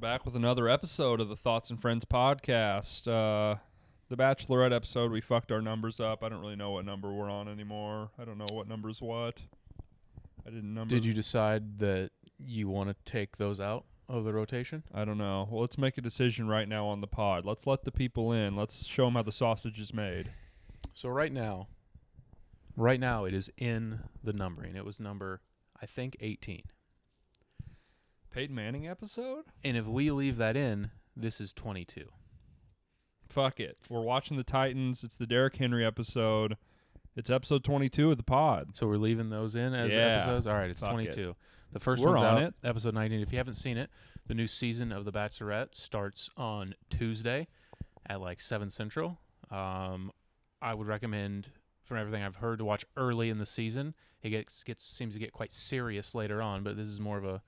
back with another episode of the Thoughts and Friends podcast. The Bachelorette episode, we fucked our numbers up. I don't really know what number we're on anymore. I don't know what number's what. I didn't number. Did you decide that you want to take those out of the rotation? I don't know. Well, let's make a decision right now on the pod. Let's let the people in. Let's show them how the sausage is made. So right now it is in the numbering. It was number, I think, 18. Peyton Manning episode? And if we leave that in, this is 22. Fuck it. We're watching the Titans. It's the Derrick Henry episode. It's episode 22 of the pod. So we're leaving those in as episodes? All right, it's Fuck 22. It. The first We're one's on out, it. episode 19. If you haven't seen it, the new season of The Bachelorette starts on Tuesday at like 7 Central. I would recommend, from everything I've heard, to watch early in the season. It seems to get quite serious later on, but this is more of a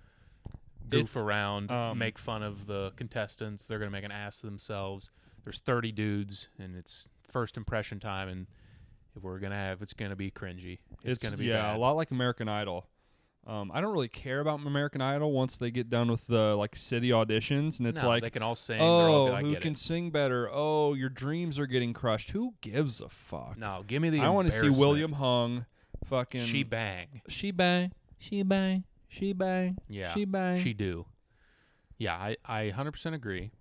goof around, make fun of the contestants. They're going to make an ass of themselves. There's 30 dudes, and it's first impression time, and if we're going to have, it's going to be cringy. It's going to be bad. A lot like American Idol. I don't really care about American Idol once they get done with the city auditions, and it's they can all sing. Oh, I who get can it. sing better? Oh, your dreams are getting crushed. Who gives a fuck? No, give me the I want to see embarrassment. William Hung fucking... She bang. She bang. She bang. She bang. Yeah. She bang. She do. Yeah, I 100% agree.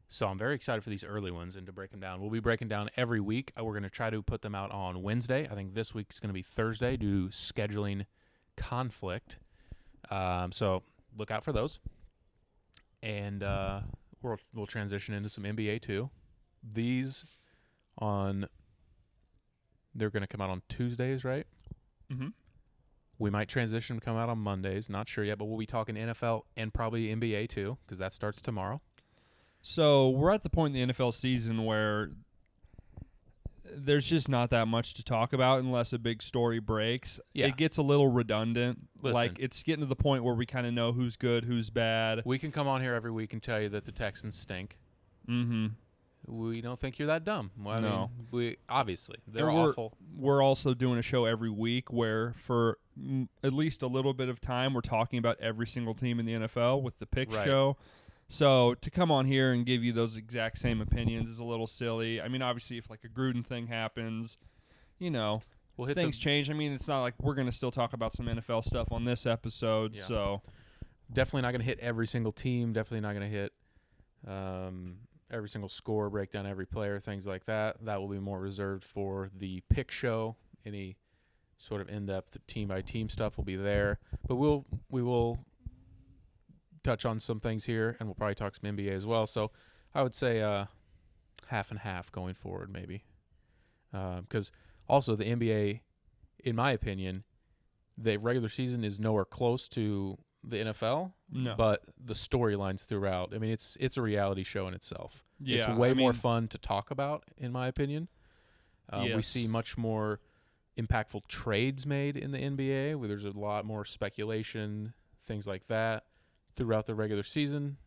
So I'm very excited for these early ones and to break them down. We'll be breaking down every week. We're going to try to put them out on Wednesday. I think this week is going to be Thursday due to scheduling conflict. So look out for those. And we'll transition into some NBA too. These they're going to come out on Tuesdays, right? Mm-hmm. We might transition to come out on Mondays. Not sure yet, but we'll be talking NFL and probably NBA too, because that starts tomorrow. So we're at the point in the NFL season where there's just not that much to talk about unless a big story breaks. Yeah. It gets a little redundant. Listen. Like, it's getting to the point where we kind of know who's good, who's bad. We can come on here every week and tell you that the Texans stink. Mm-hmm. We don't think you're that dumb. Well, No. I mean, obviously they're And awful. We're also doing a show every week where for at least a little bit of time we're talking about every single team in the NFL with the pick Right. show. So to come on here and give you those exact same opinions is a little silly. I mean, obviously, if like a Gruden thing happens, We'll hit things change. I mean, it's not like we're going to still talk about some NFL stuff on this episode. Yeah. So definitely not going to hit every single team. Definitely not going to hit every single score, break down every player, things like that. That will be more reserved for the pick show. Any sort of in-depth team-by-team stuff will be there. But we will touch on some things here, and we'll probably talk some NBA as well. So I would say half and half going forward maybe. Because also the NBA, in my opinion, the regular season is nowhere close to the NFL, no. but the storylines throughout. I mean, it's a reality show in itself. Yeah, it's way more fun to talk about, in my opinion. We Yes. see much more impactful trades made in the NBA, where there's a lot more speculation, things like that, throughout the regular season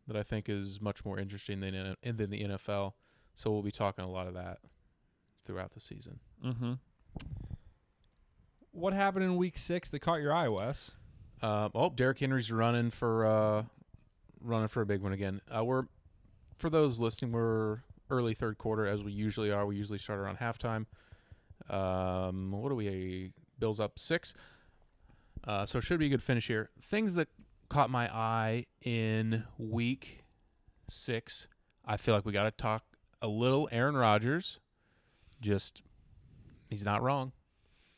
that I think is much more interesting than the NFL. So we'll be talking a lot of that throughout the season. Mm-hmm. What happened in Week 6 that caught your eye, Wes? Derrick Henry's running for a big one again. For those listening, we're early third quarter as we usually are. We usually start around halftime. What are we? Bills up 6. So it should be a good finish here. Things that caught my eye in Week 6. I feel like we got to talk a little Aaron Rodgers. He's not wrong.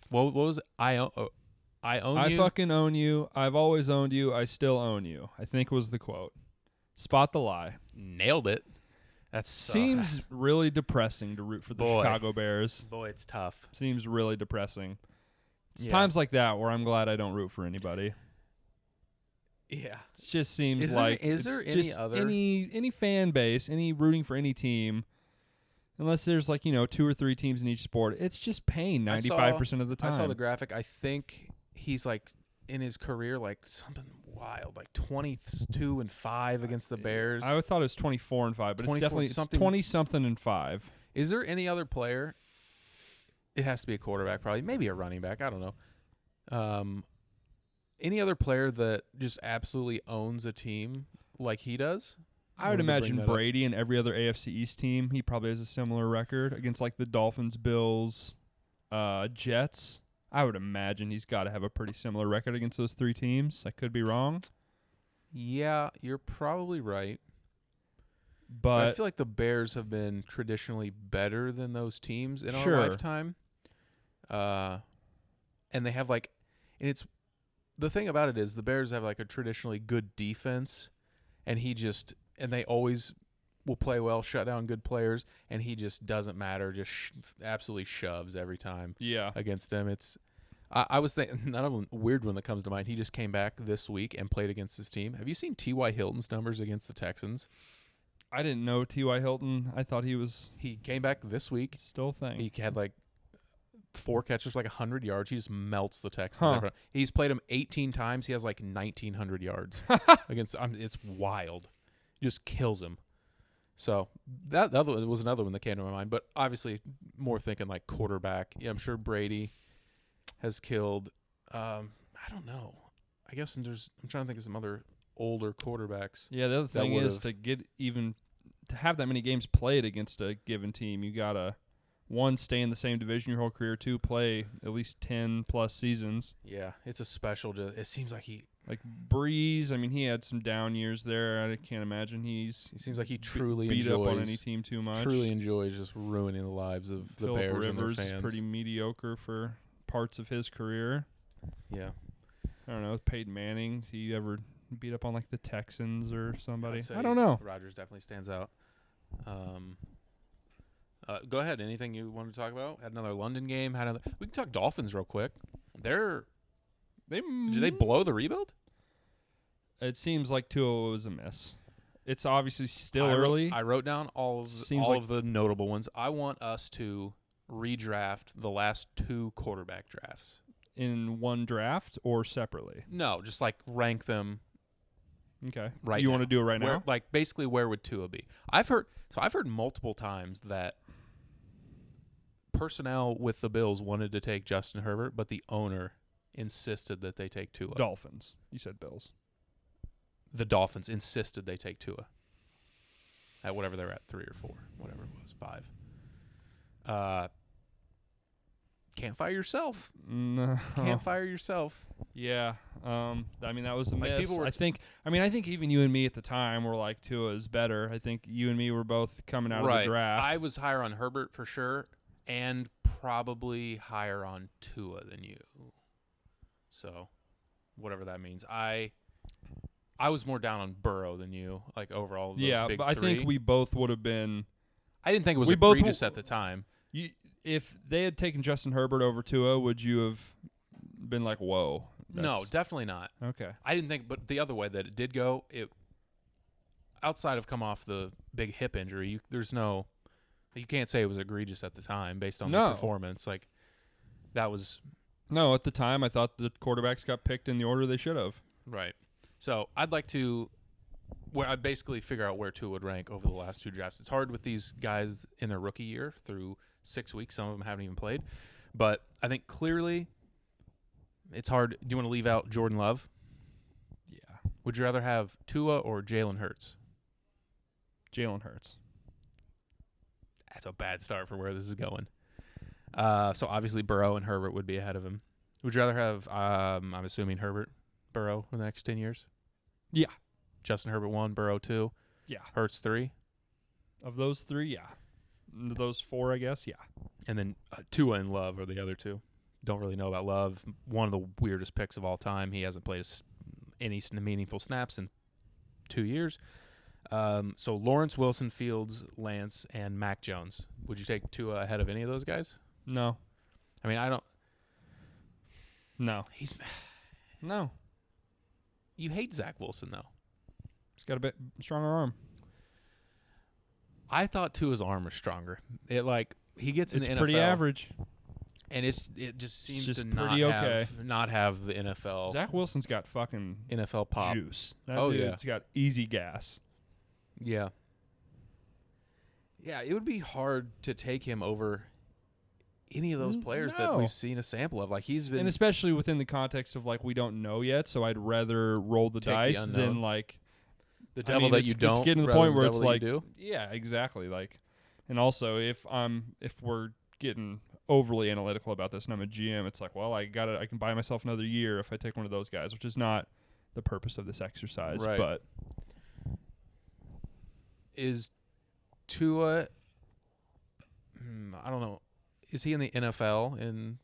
What was it? I own you. I fucking own you. I've always owned you. I still own you, I think was the quote. Spot the lie. Nailed it. That seems really depressing to root for the Chicago Bears. Boy, it's tough. Seems really depressing. It's times like that where I'm glad I don't root for anybody. Yeah. It just seems Is there any other any fan base, any rooting for any team, unless there's 2 or 3 teams in each sport, it's just pain 95% of the time. I saw the graphic. I think he's in his career something wild, 22-5 against the Bears. I thought it was 24-5, but it's definitely 20-something and 5. Is there any other player? It has to be a quarterback, probably, maybe a running back. I don't know. Any other player that just absolutely owns a team like he does? I would imagine Brady and every other AFC East team, he probably has a similar record against like the Dolphins, Bills, Jets. I would imagine he's got to have a pretty similar record against those three teams. I could be wrong. Yeah, you're probably right. But I feel like the Bears have been traditionally better than those teams in Sure. our lifetime. And they have and it's the thing about it is the Bears have like a traditionally good defense, and they always will play well, shut down good players, and he just doesn't matter, just absolutely shoves every time against them. It's I was thinking another weird one that comes to mind. He just came back this week and played against his team. Have you seen T.Y. Hilton's numbers against the Texans? I didn't know T.Y. Hilton. I thought he came back this week. Still a thing. He had 4 catches, 100 yards. He just melts the Texans. He's played him 18 times. He has 1,900 yards against. It's wild. Just kills him. So that was another one that came to my mind. But obviously, more thinking quarterback. Yeah, I'm sure Brady has killed. I don't know. I guess I'm trying to think of some other older quarterbacks. Yeah, the other thing is to have that many games played against a given team, you gotta. 1, stay in the same division your whole career. 2, play at least 10-plus seasons. Yeah, it's a special. It seems like Breeze. I mean, he had some down years there. I can't imagine he seems like he truly beat enjoys, up on any team too much. Truly enjoys just ruining the lives of the Phillip Bears Rivers and their fans. Is pretty mediocre for parts of his career. Yeah, I don't know. Peyton Manning. He ever beat up on the Texans or somebody? I don't know. Rodgers definitely stands out. Go ahead. Anything you wanted to talk about? Had another London game. We can talk Dolphins real quick. Did they blow the rebuild? It seems like Tua was a miss. It's obviously still early. I wrote down all of the notable ones. I want us to redraft the last 2 quarterback drafts. In one draft or separately? No, just rank them. Okay. Right. You want to do it right now? Basically, where would Tua be? I've heard multiple times that personnel with the Bills wanted to take Justin Herbert, but the owner insisted that they take Tua. Dolphins. You said Bills. The Dolphins insisted they take Tua at whatever they're at, 3 or 4, whatever it was, 5. Can't fire yourself. No. Can't fire yourself. Yeah. I mean, that was a miss. I think even you and me at the time were Tua is better. I think you and me were both coming out of the draft. I was higher on Herbert for sure, and probably higher on Tua than you. So, whatever that means. I was more down on Burrow than you, overall. Those big but I three. think we both would have been. I didn't think it was egregious at the time. If they had taken Justin Herbert over Tua, would you have been whoa? No, definitely not. Okay. I didn't think, but the other way that it did go, outside of come off the big hip injury, you can't say it was egregious at the time based on the performance. That was. No, at the time, I thought the quarterbacks got picked in the order they should have. Right. So I'd like to, I basically figure out where Tua would rank over the last 2 drafts. It's hard with these guys in their rookie year through 6 weeks. Some of them haven't even played. But I think clearly it's hard. Do you want to leave out Jordan Love? Yeah. Would you rather have Tua or Jalen Hurts? Jalen Hurts. That's a bad start for where this is going. So obviously Burrow and Herbert would be ahead of him. Would you rather have, I'm assuming Herbert, Burrow in the next 10 years? Yeah. Justin Herbert 1, Burrow 2. Yeah. Hurts 3. Of those 3, yeah. Those 4, I guess, yeah. And then Tua and Love are the other 2. Don't really know about Love. One of the weirdest picks of all time. He hasn't played any meaningful snaps in 2 years. So Lawrence, Wilson, Fields, Lance, and Mac Jones. Would you take Tua ahead of any of those guys? No. I mean, I don't. No. No. You hate Zach Wilson, though. He's got a bit stronger arm. I thought Tua's arm was stronger. He gets in the NFL. It's pretty average. And it just seems just to not have the NFL. Zach Wilson's got fucking NFL pop juice. He's got easy gas. Yeah. Yeah, it would be hard to take him over any of those players that we've seen a sample of. He's been, and especially within the context of we don't know yet, so I'd rather roll the dice than The devil that you don't. It's getting to the rather point than where the it's devil that like, you do. yeah, exactly. Like, and also if we're getting overly analytical about this and I'm a GM, it's like, well, I can buy myself another year if I take one of those guys, which is not the purpose of this exercise. Right. But is Tua, I don't know, is he in the NFL in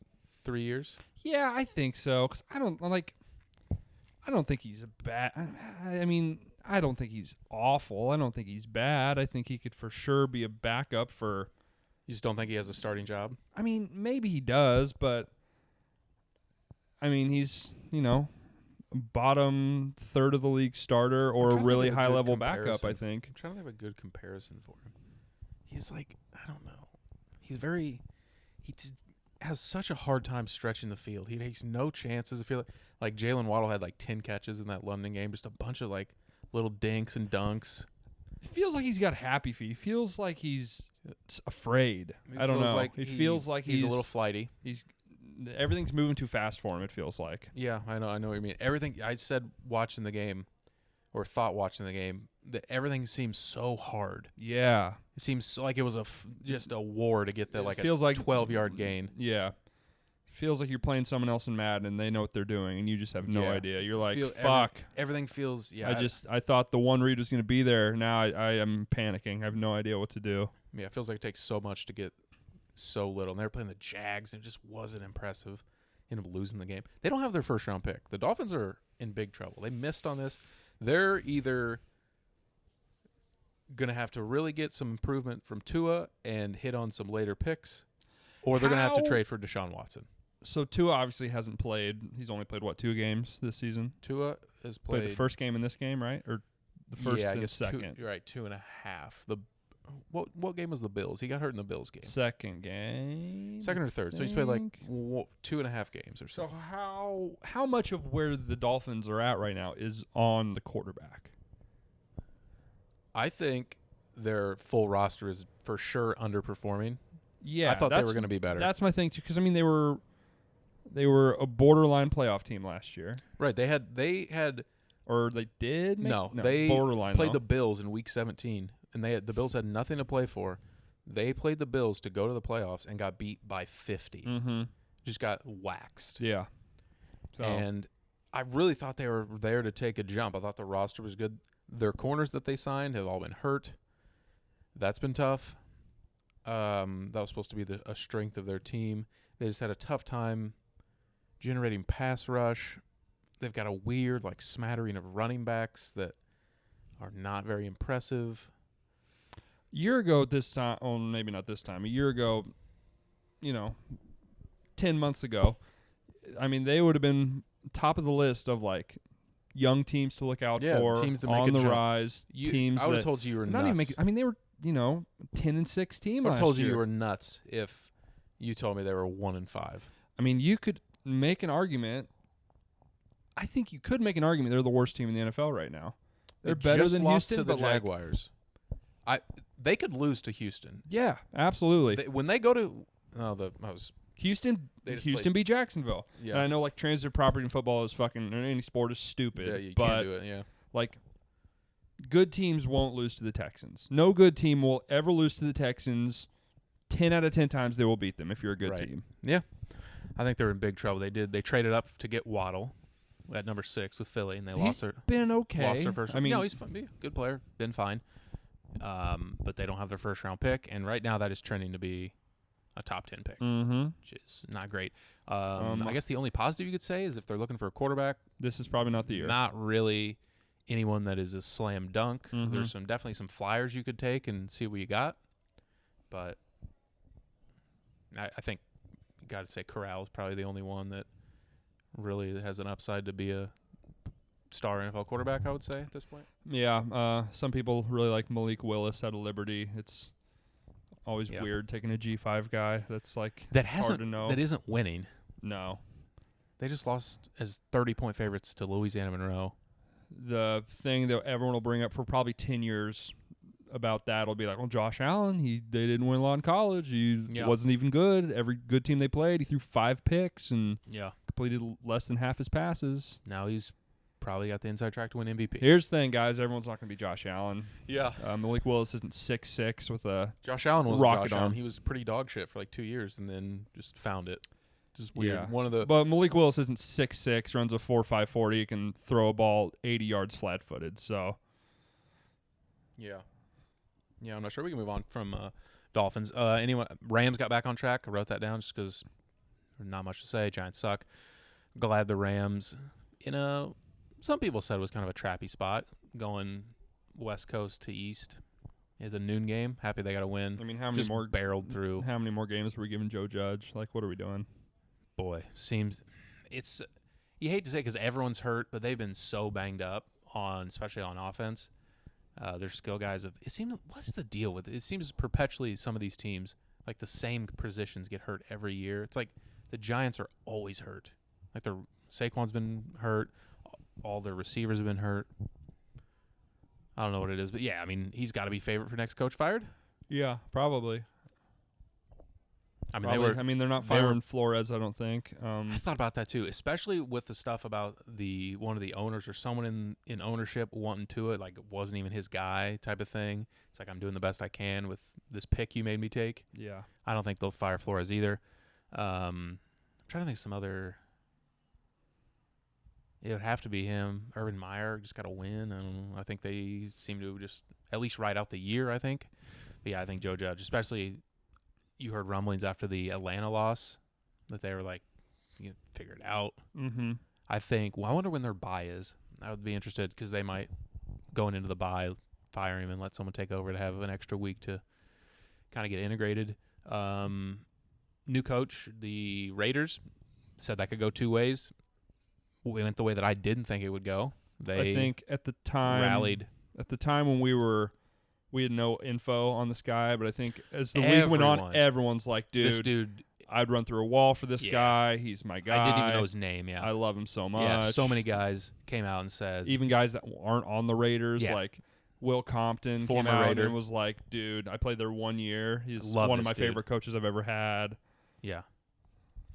3 years? yeah, I think so. 'Cause I don't think he's a bad. I mean, I don't think he's awful. I don't think he's bad. I think he could for sure be a backup for. You just don't think he has a starting job? I mean, maybe he does, but I mean, he's, bottom third of the league starter or a trying to really think of a high good level backup, comparison. I think. I'm trying to have a good comparison for him. He's like, I don't know. He has such a hard time stretching the field. He takes no chances. I feel like Jalen Waddle had like 10 catches in that London game, just a bunch of like little dinks and dunks. It feels like he's got happy feet. He feels like he's afraid. I don't know. It feels like he's a little flighty. Everything's moving too fast for him, it feels like. Yeah, I know what you mean. Everything I said watching the game, or thought watching the game, that everything seems so hard. Yeah. It seems like it was just a war to get It feels like 12-yard gain. Yeah. Feels like you're playing someone else in Madden and they know what they're doing and you just have no idea. You're like, fuck. Everything feels, I thought the one read was going to be there. Now I am panicking. I have no idea what to do. Yeah, it feels like it takes so much to get so little. And they were playing the Jags and it just wasn't impressive. Ended up losing the game. They don't have their first round pick. The Dolphins are in big trouble. They missed on this. They're either going to have to really get some improvement from Tua and hit on some later picks, or they're going to have to trade for Deshaun Watson. So Tua obviously hasn't played. He's only played, 2 games this season? Tua has played the first game in this game, right? Or the first and second? You're right, 2.5. What game was the Bills? He got hurt in the Bills game. Second game? Second or third. So he's played like 2.5 games or so. So how much of where the Dolphins are at right now is on the quarterback? I think their full roster is for sure underperforming. Yeah. I thought they were going to be better. That's my thing, too, because, I mean, they were a borderline playoff team last year. Right. They had or they did? No, they borderline played the Bills in Week 17, and the Bills had nothing to play for. They played the Bills to go to the playoffs and got beat by 50. Mm-hmm. Just got waxed. Yeah. So. And I really thought they were there to take a jump. I thought the roster was good. Their corners that they signed have all been hurt. That's been tough. That was supposed to be a strength of their team. They just had a tough time generating pass rush. They've got a weird, smattering of running backs that are not very impressive. A year ago at this time, maybe not this time, a year ago, 10 months ago, I mean, they would have been top of the list of, young teams to look out for, teams to on make a the jump. rise, teams I would have told you were nuts. They were, 10-6 team I would last have told year. you were nuts if you told me they were 1-5. I mean, you could make an argument. I think you could make an argument they're the worst team in the NFL right now. They're better than lost Houston, to the but Jaguars. They could lose to Houston. Yeah, absolutely. When they go to Houston beat Jacksonville. Yeah. And I know transitive property in football is fucking, in any sport is stupid. Yeah, you but can't do it, yeah. Good teams won't lose to the Texans. No good team will ever lose to the Texans. 10 out of 10 times they will beat them if you're a good team. Yeah. I think they're in big trouble. They traded up to get Waddle at number 6 with Philly, and He's been okay. Lost their first. No, he's fun, good player, been fine. But they don't have their first round pick, and right now that is trending to be a top 10 pick, which is not great. I guess the only positive you could say is if they're looking for a quarterback, this is probably not the year. Not really anyone that is a slam dunk. There's definitely some flyers you could take and see what you got, but I think you got to say Corral is probably the only one that really has an upside to be a star NFL quarterback, I would say, at this point. Yeah, some people really like Malik Willis out of Liberty. It's always weird taking a G5 guy that's hard to know. That isn't winning. No. They just lost as 30-point favorites to Louisiana Monroe. The thing that everyone will bring up for probably 10 years about that will be like, well, Josh Allen, they didn't win a lot in college. He wasn't even good. Every good team they played, he threw 5 picks and completed less than half his passes. Now he's probably got the inside track to win MVP. Here's the thing, guys. Everyone's not going to be Josh Allen. Yeah. Malik Willis isn't 6'6" with a Josh Allen was rocket Josh Allen. arm. He was pretty dog shit for like 2 years and then just found it. Just weird. Yeah. But Malik Willis isn't 6'6", runs a 4.5 40, can throw a ball 80 yards flat-footed. So, yeah. Yeah, I'm not sure. We can move on from Dolphins. Anyone? Rams got back on track. I wrote that down just because not much to say. Giants suck. Glad the Rams, some people said it was kind of a trappy spot going West Coast to East. It's a noon game. Happy they got a win. I mean, how many just more barreled through? How many more games were we giving Joe Judge? Like, what are we doing? Boy, seems it's you hate to say because everyone's hurt, but they've been so banged up especially on offense. Their skill guys it seems what's the deal with it? It seems perpetually some of these teams like the same positions get hurt every year. It's like the Giants are always hurt. Like Saquon's been hurt, all their receivers have been hurt. I don't know what it is, but yeah, I mean he's got to be favorite for next coach fired. Yeah, probably. I mean, they're not firing Flores, I don't think. I thought about that too, especially with the stuff about one of the owners or someone in ownership wanting to it, like it wasn't even his guy type of thing. It's like I'm doing the best I can with this pick you made me take. Yeah, I don't think they'll fire Flores either. I'm trying to think of some other. It would have to be him. Urban Meyer just got to win. I don't know. I think they seem to just at least ride out the year. I think. But yeah, I think Joe Judge, especially. You heard rumblings after the Atlanta loss that they were like, you figure it out. Mm-hmm. I think, I wonder when their bye is. I would be interested because they might, going into the bye, fire him and let someone take over to have an extra week to kind of get integrated. New coach, the Raiders, said that could go two ways. We went the way that I didn't think it would go. I think at the time rallied. At the time when we had no info on this guy, but I think as the week went on, everyone's like, this dude, I'd run through a wall for this guy. He's my guy. I didn't even know his name, I love him so much. Yeah, so many guys came out and said. Even guys that aren't on the Raiders, like Will Compton former came out Raider. and was like, dude, I played there 1 year. He's love one of my dude. favorite coaches I've ever had. Yeah.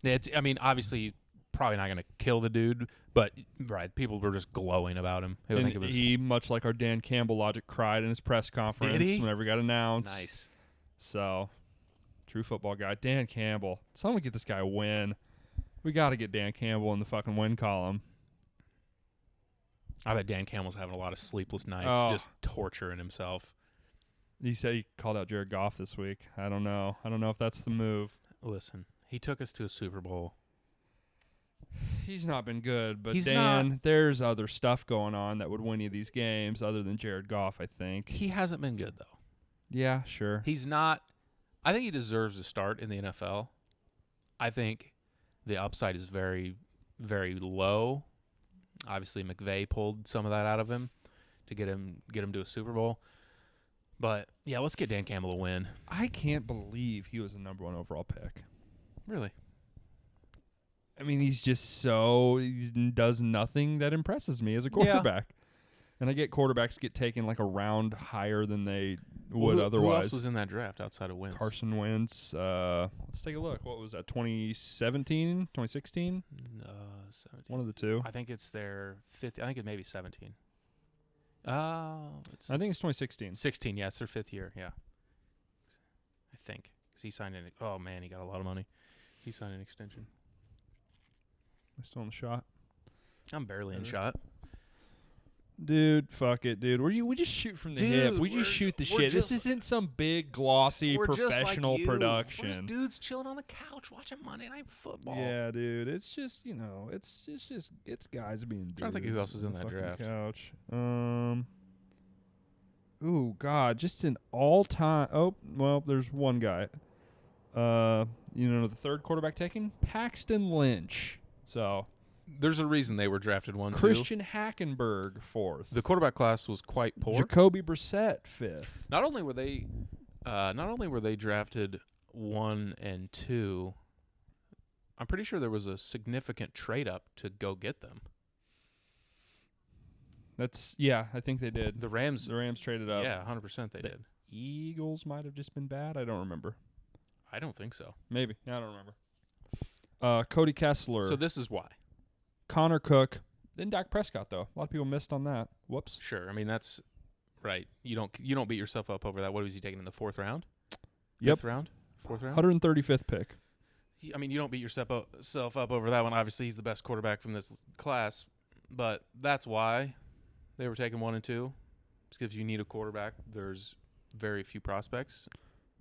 Obviously, probably not going to kill the dude, but people were just glowing about him. He, much like our Dan Campbell logic, cried in his press conference whenever he got announced. Nice. So, true football guy. Dan Campbell. Someone get this guy a win. We got to get Dan Campbell in the fucking win column. I bet Dan Campbell's having a lot of sleepless nights just torturing himself. He said he called out Jared Goff this week. I don't know. I don't know if that's the move. Listen, he took us to a Super Bowl. He's not been good, but Dan, there's other stuff going on that would win you these games other than Jared Goff, I think. He hasn't been good, though. Yeah, sure. He's not. I think he deserves to start in the NFL. I think the upside is very, very low. Obviously, McVay pulled some of that out of him to get him to a Super Bowl. But, yeah, let's get Dan Campbell a win. I can't believe he was a number 1 overall pick. Really? I mean, he does nothing that impresses me as a quarterback. Yeah. And I get quarterbacks get taken like a round higher than they would otherwise. Who else was in that draft outside of Wentz? Carson Wentz. Let's take a look. What was that, 2017, 2016? 17. One of the two. I think it's their fifth. I think it may be 17. I think it's 2016. 16, yeah. It's their 5th year, yeah. I think. Because he signed an – oh, man, he got a lot of money. He signed an extension. Am I still in the shot? I'm barely in shot. Dude, fuck it, dude. We just shoot from the hip. We just shoot the shit. This isn't some big, glossy, professional production. We're just dudes chilling on the couch watching Monday Night Football. Yeah, dude. It's just, it's guys being dudes. I'm trying to think who else is in that draft. Couch. Ooh, God. Just an all-time. Oh, well, there's one guy. The third quarterback taken? Paxton Lynch. So there's a reason they were drafted 1, Christian Hackenberg 4th. The quarterback class was quite poor. Jacoby Brissett 5th. Not only were they drafted 1 and 2, I'm pretty sure there was a significant trade up to go get them. I think they did. The Rams traded up. Yeah, 100% they did. Eagles might have just been bad. I don't remember. I don't think so. Maybe. I don't remember. Cody Kessler. So this is why. Connor Cook, Then Dak Prescott, though. A lot of people missed on that. Whoops. Sure. I mean, that's right. You don't beat yourself up over that. What was he taking in the 4th round? Yep. 5th round? 4th round? 135th pick. I mean, you don't beat yourself up over that one. Obviously, he's the best quarterback from this class, but that's why they were taking 1 and 2. It's because you need a quarterback. There's very few prospects.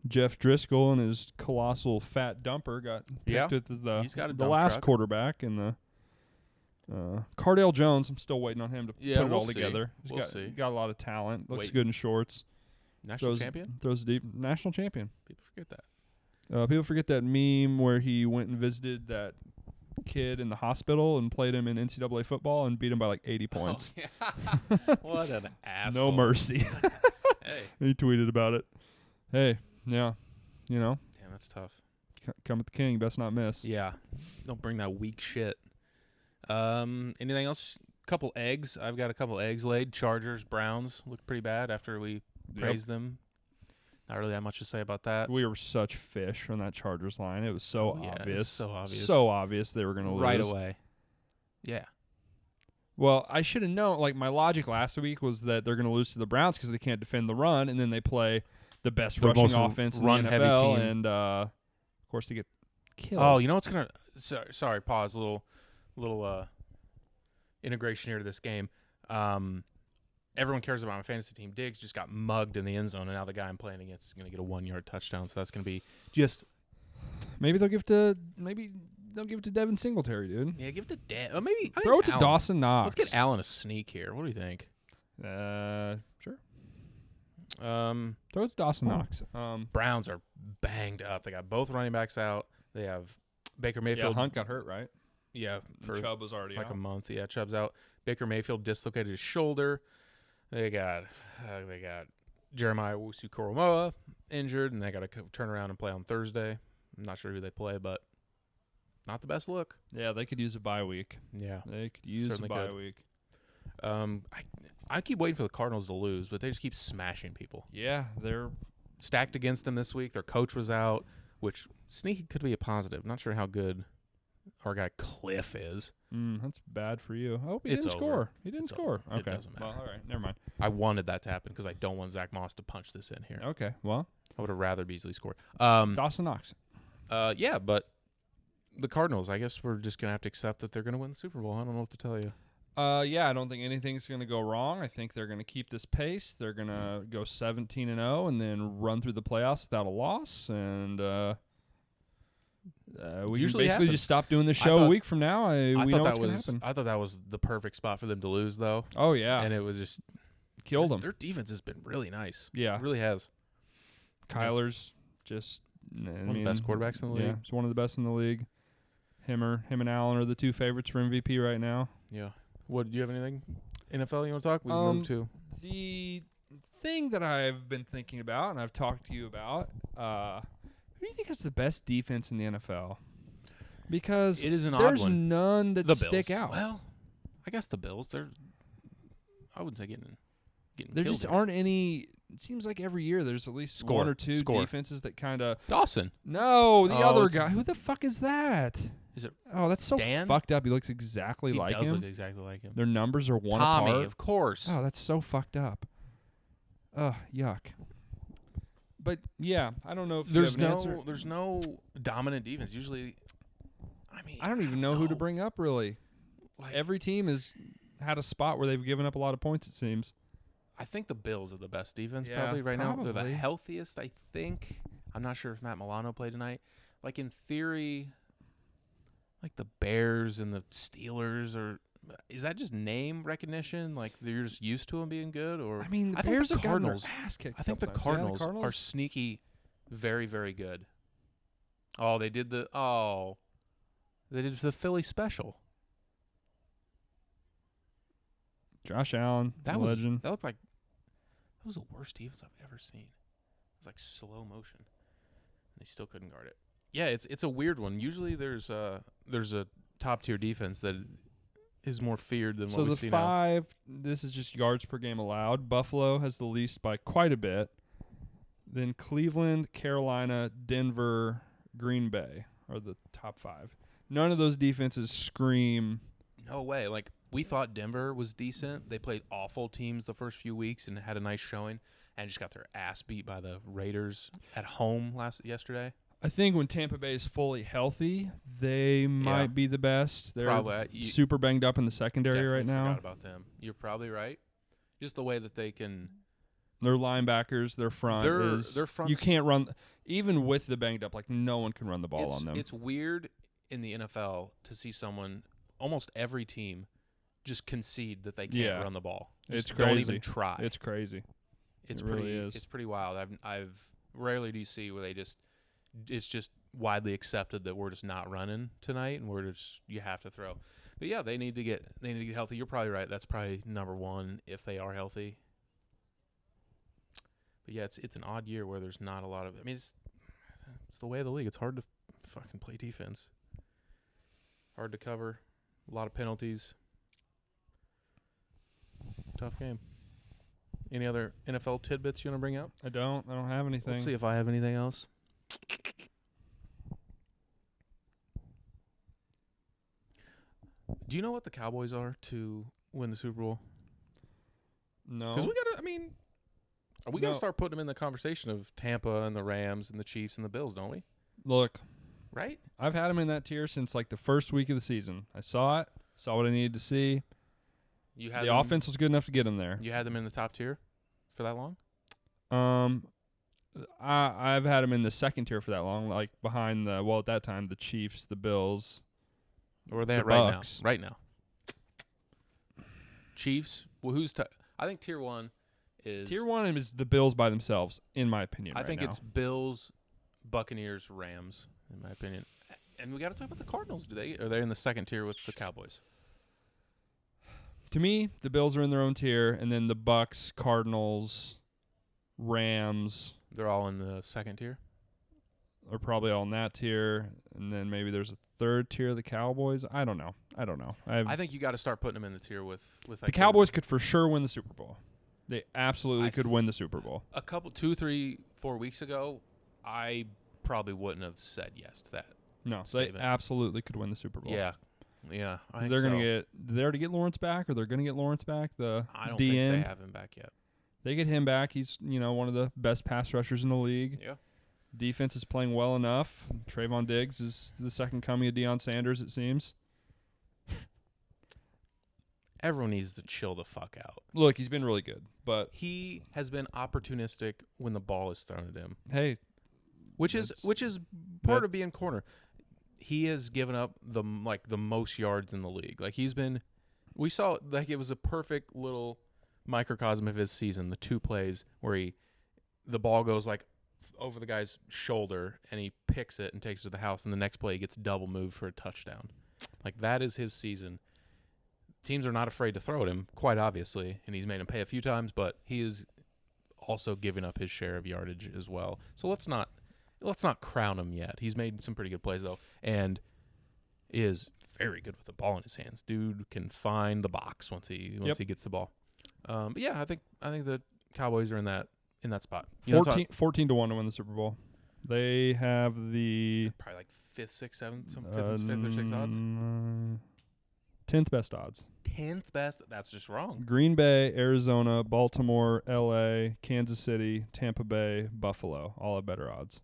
Jeff Driscoll and his colossal fat dumper got picked at he's got a the dump last truck. quarterback in the Cardale Jones. I'm still waiting on him to put it we'll all see. together. We'll see. Got a lot of talent. Looks Wait. good in shorts. National champion? Throws deep. National champion. People forget that. People forget that meme where he went and visited that kid in the hospital and played him in NCAA football and beat him by like 80 points. Oh, yeah. What an asshole. No mercy. Hey. He tweeted about it. Hey, yeah, Damn, that's tough. come at the king, best not miss. Yeah. Don't bring that weak shit. Anything else? Couple eggs. I've got a couple eggs laid. Chargers, Browns looked pretty bad after we praised them. Not really that much to say about that. We were such fish on that Chargers line. It was so Yeah, obvious. it was so obvious. So obvious they were going to lose. Right away. Yeah. Well, I should have known. Like, my logic last week was that they're going to lose to the Browns because they can't defend the run, and then they play the best rushing most offense in the run-heavy NFL, team. and, of course, they get killed. Oh, you know what's going to – sorry, pause. Little integration here to this game. Everyone cares about my fantasy team. Diggs just got mugged in the end zone, and now the guy I'm playing against is going to get a 1-yard touchdown. So that's going to be just Maybe they'll give it to Devin Singletary, dude. yeah. Give it to Dan. Maybe Throw it to Allen. Dawson Knox. Let's get Allen a sneak here. What do you think? Sure. Throw it to Dawson Knox. Browns are banged up. They got both running backs out. They have Baker Mayfield. Hunt got hurt, right? Yeah, for Chubb was already like out. a month. Yeah, Chubb's out. Baker Mayfield dislocated his shoulder. They got Jeremiah Owusu-Koramoah injured, and they got to turn around and play on Thursday. I'm not sure who they play, but not the best look. Yeah, they could use a bye week. Yeah, They could use Certainly a bye could. week. I keep waiting for the Cardinals to lose, but they just keep smashing people. Yeah, they're Stacked against them this week. Their coach was out, which sneaky could be a positive. Not sure how good our guy Cliff is. that's bad for you. I hope he It's didn't over. score. He didn't It's score. over. It Okay. doesn't Well, matter. all right. Never mind. I wanted that to happen because I don't want Zach Moss to punch this in here. Okay. Well, I would have rather Beasley scored. Dawson Knox. Yeah, but the Cardinals, I guess we're just going to have to accept that they're going to win the Super Bowl. I don't know what to tell you. Yeah, I don't think anything's going to go wrong. I think they're going to keep this pace. They're going to go 17-0 and then run through the playoffs without a loss. And we Usually basically happens. just stop doing this show a week from now. We know what's going to happen. I thought that was the perfect spot for them to lose, though. Oh, yeah. And it was just Killed them. Their defense has been really nice. Yeah. It really has. Kyler's just One of the best quarterbacks in the league. Yeah, he's one of the best in the league. Him and Allen are the two favorites for MVP right now. Yeah. What, do you have anything NFL you want to talk? We can move to. The thing that I've been thinking about and I've talked to you about, who do you think has the best defense in the NFL? Because It is an odd there's one. none that The stick Bills. out. Well, I guess the Bills. I wouldn't say getting There killed just here. aren't any. It seems like every year there's at least one or two defenses that kind of. Dawson. No, the Oh, other it's- guy. Who the fuck is that? Is it Oh, that's so Dan? fucked up. He looks exactly He like does him. look exactly like him. Their numbers are one Tommy, apart. of course. Oh, that's so fucked up. Ugh, yuck. But yeah, I don't know if There's you have an answer. there's no dominant defense. Usually, I don't even know who to know. bring up really. Like, Every team has had a spot where they've given up a lot of points. It seems. I think the Bills are the best defense Yeah, probably right now. They're the probably. healthiest, I think. I'm not sure if Matt Milano played tonight. Like in theory, like the Bears and the Steelers are. Is that just name recognition? Like you're just used to them being good, or I mean, the I think Bears the have gotten their Cardinals. ass kicked. I think the a couple times. Cardinals are sneaky, very very good. Oh, they did the Philly special. Josh Allen, That legend. That looked like that was the worst defense I've ever seen. It was like slow motion. They still couldn't guard it. Yeah, it's a weird one. Usually there's a top tier defense that is more feared than So what we the see five. This is just yards per game allowed. Buffalo has the least by quite a bit. Then Cleveland, Carolina, Denver, Green Bay are the top five. None of those defenses scream. now. No way. Like We thought Denver was decent. They played awful teams the first few weeks and had a nice showing, and just got their ass beat by the Raiders at home yesterday. I think when Tampa Bay is fully healthy, they might be the best. They're probably super banged up in the secondary right now. Forgot about them. You're probably right. Just the way that they can. Their linebackers, their front their front. You can't run, even with the banged up. Like no one can run the ball on them. It's weird in the NFL to see someone, almost every team, just concede that they can't run the ball. Just it's crazy. Don't even try. It's crazy. It really is. It's pretty wild. I've rarely do you see where it's just widely accepted that we're just not running tonight and you have to throw. But yeah, they need to get healthy. You're probably right. That's probably number one if they are healthy. But yeah, it's an odd year where there's not a lot of. I mean, it's the way of the league. It's hard to fucking play defense. Hard to cover. A lot of penalties. Tough game. Any other NFL tidbits you want to bring up? I don't have anything. Let's see if I have anything else. Do you know what the Cowboys are to win the Super Bowl? No. Because we got to start putting them in the conversation of Tampa and the Rams and the Chiefs and the Bills, don't we? Look. Right? I've had them in that tier since like the first week of the season. I saw what I needed to see. The offense was good enough to get them there. You had them in the top tier for that long? I've had them in the second tier for that long, like behind at that time, the Chiefs, the Bills. Or are they the right Bucks. now? Right now. Chiefs. Well, I think tier one is the Bills by themselves, in my opinion. I think now. it's Bills, Buccaneers, Rams, in my opinion. And we got to talk about the Cardinals. Are they in the second tier with the Cowboys? To me, the Bills are in their own tier, and then the Bucks, Cardinals, Rams. They're all in the second tier? Are probably all in that tier, and then maybe there's a third tier, the Cowboys. I don't know. I think you got to start putting them in the tier with the Cowboys could for sure win the Super Bowl. They absolutely could win the Super Bowl. A couple, 2, 3, 4 weeks ago, I probably wouldn't have said yes to that. No, so they absolutely could win the Super Bowl. Yeah. Yeah, I think they're going to get. They're to get Lawrence back, or they're going to get Lawrence back. I don't think they have him back yet. They get him back. He's one of the best pass rushers in the league. Yeah. Defense is playing well enough. Trayvon Diggs is the second coming of Deion Sanders, it seems. Everyone needs to chill the fuck out. Look, he's been really good, but he has been opportunistic when the ball is thrown at him. Hey, which is part of being corner. He has given up the most yards in the league. Like we saw like it was a perfect little microcosm of his season. The 2 plays where the ball goes like over the guy's shoulder and he picks it and takes it to the house, and the next play he gets double moved for a touchdown. Like that is his season. Teams are not afraid to throw at him, quite obviously, and he's made him pay a few times, but he is also giving up his share of yardage as well. So let's not crown him yet. He's made some pretty good plays though, and is very good with the ball in his hands. Dude can find the box once he gets the ball. But yeah, I think the Cowboys are in that spot. 14 to 1 to win the Super Bowl. They have the probably like 5th, 6th, 7th, some 5th or 6th odds. 10th best odds. 10th best? That's just wrong. Green Bay, Arizona, Baltimore, L.A., Kansas City, Tampa Bay, Buffalo. All have better odds.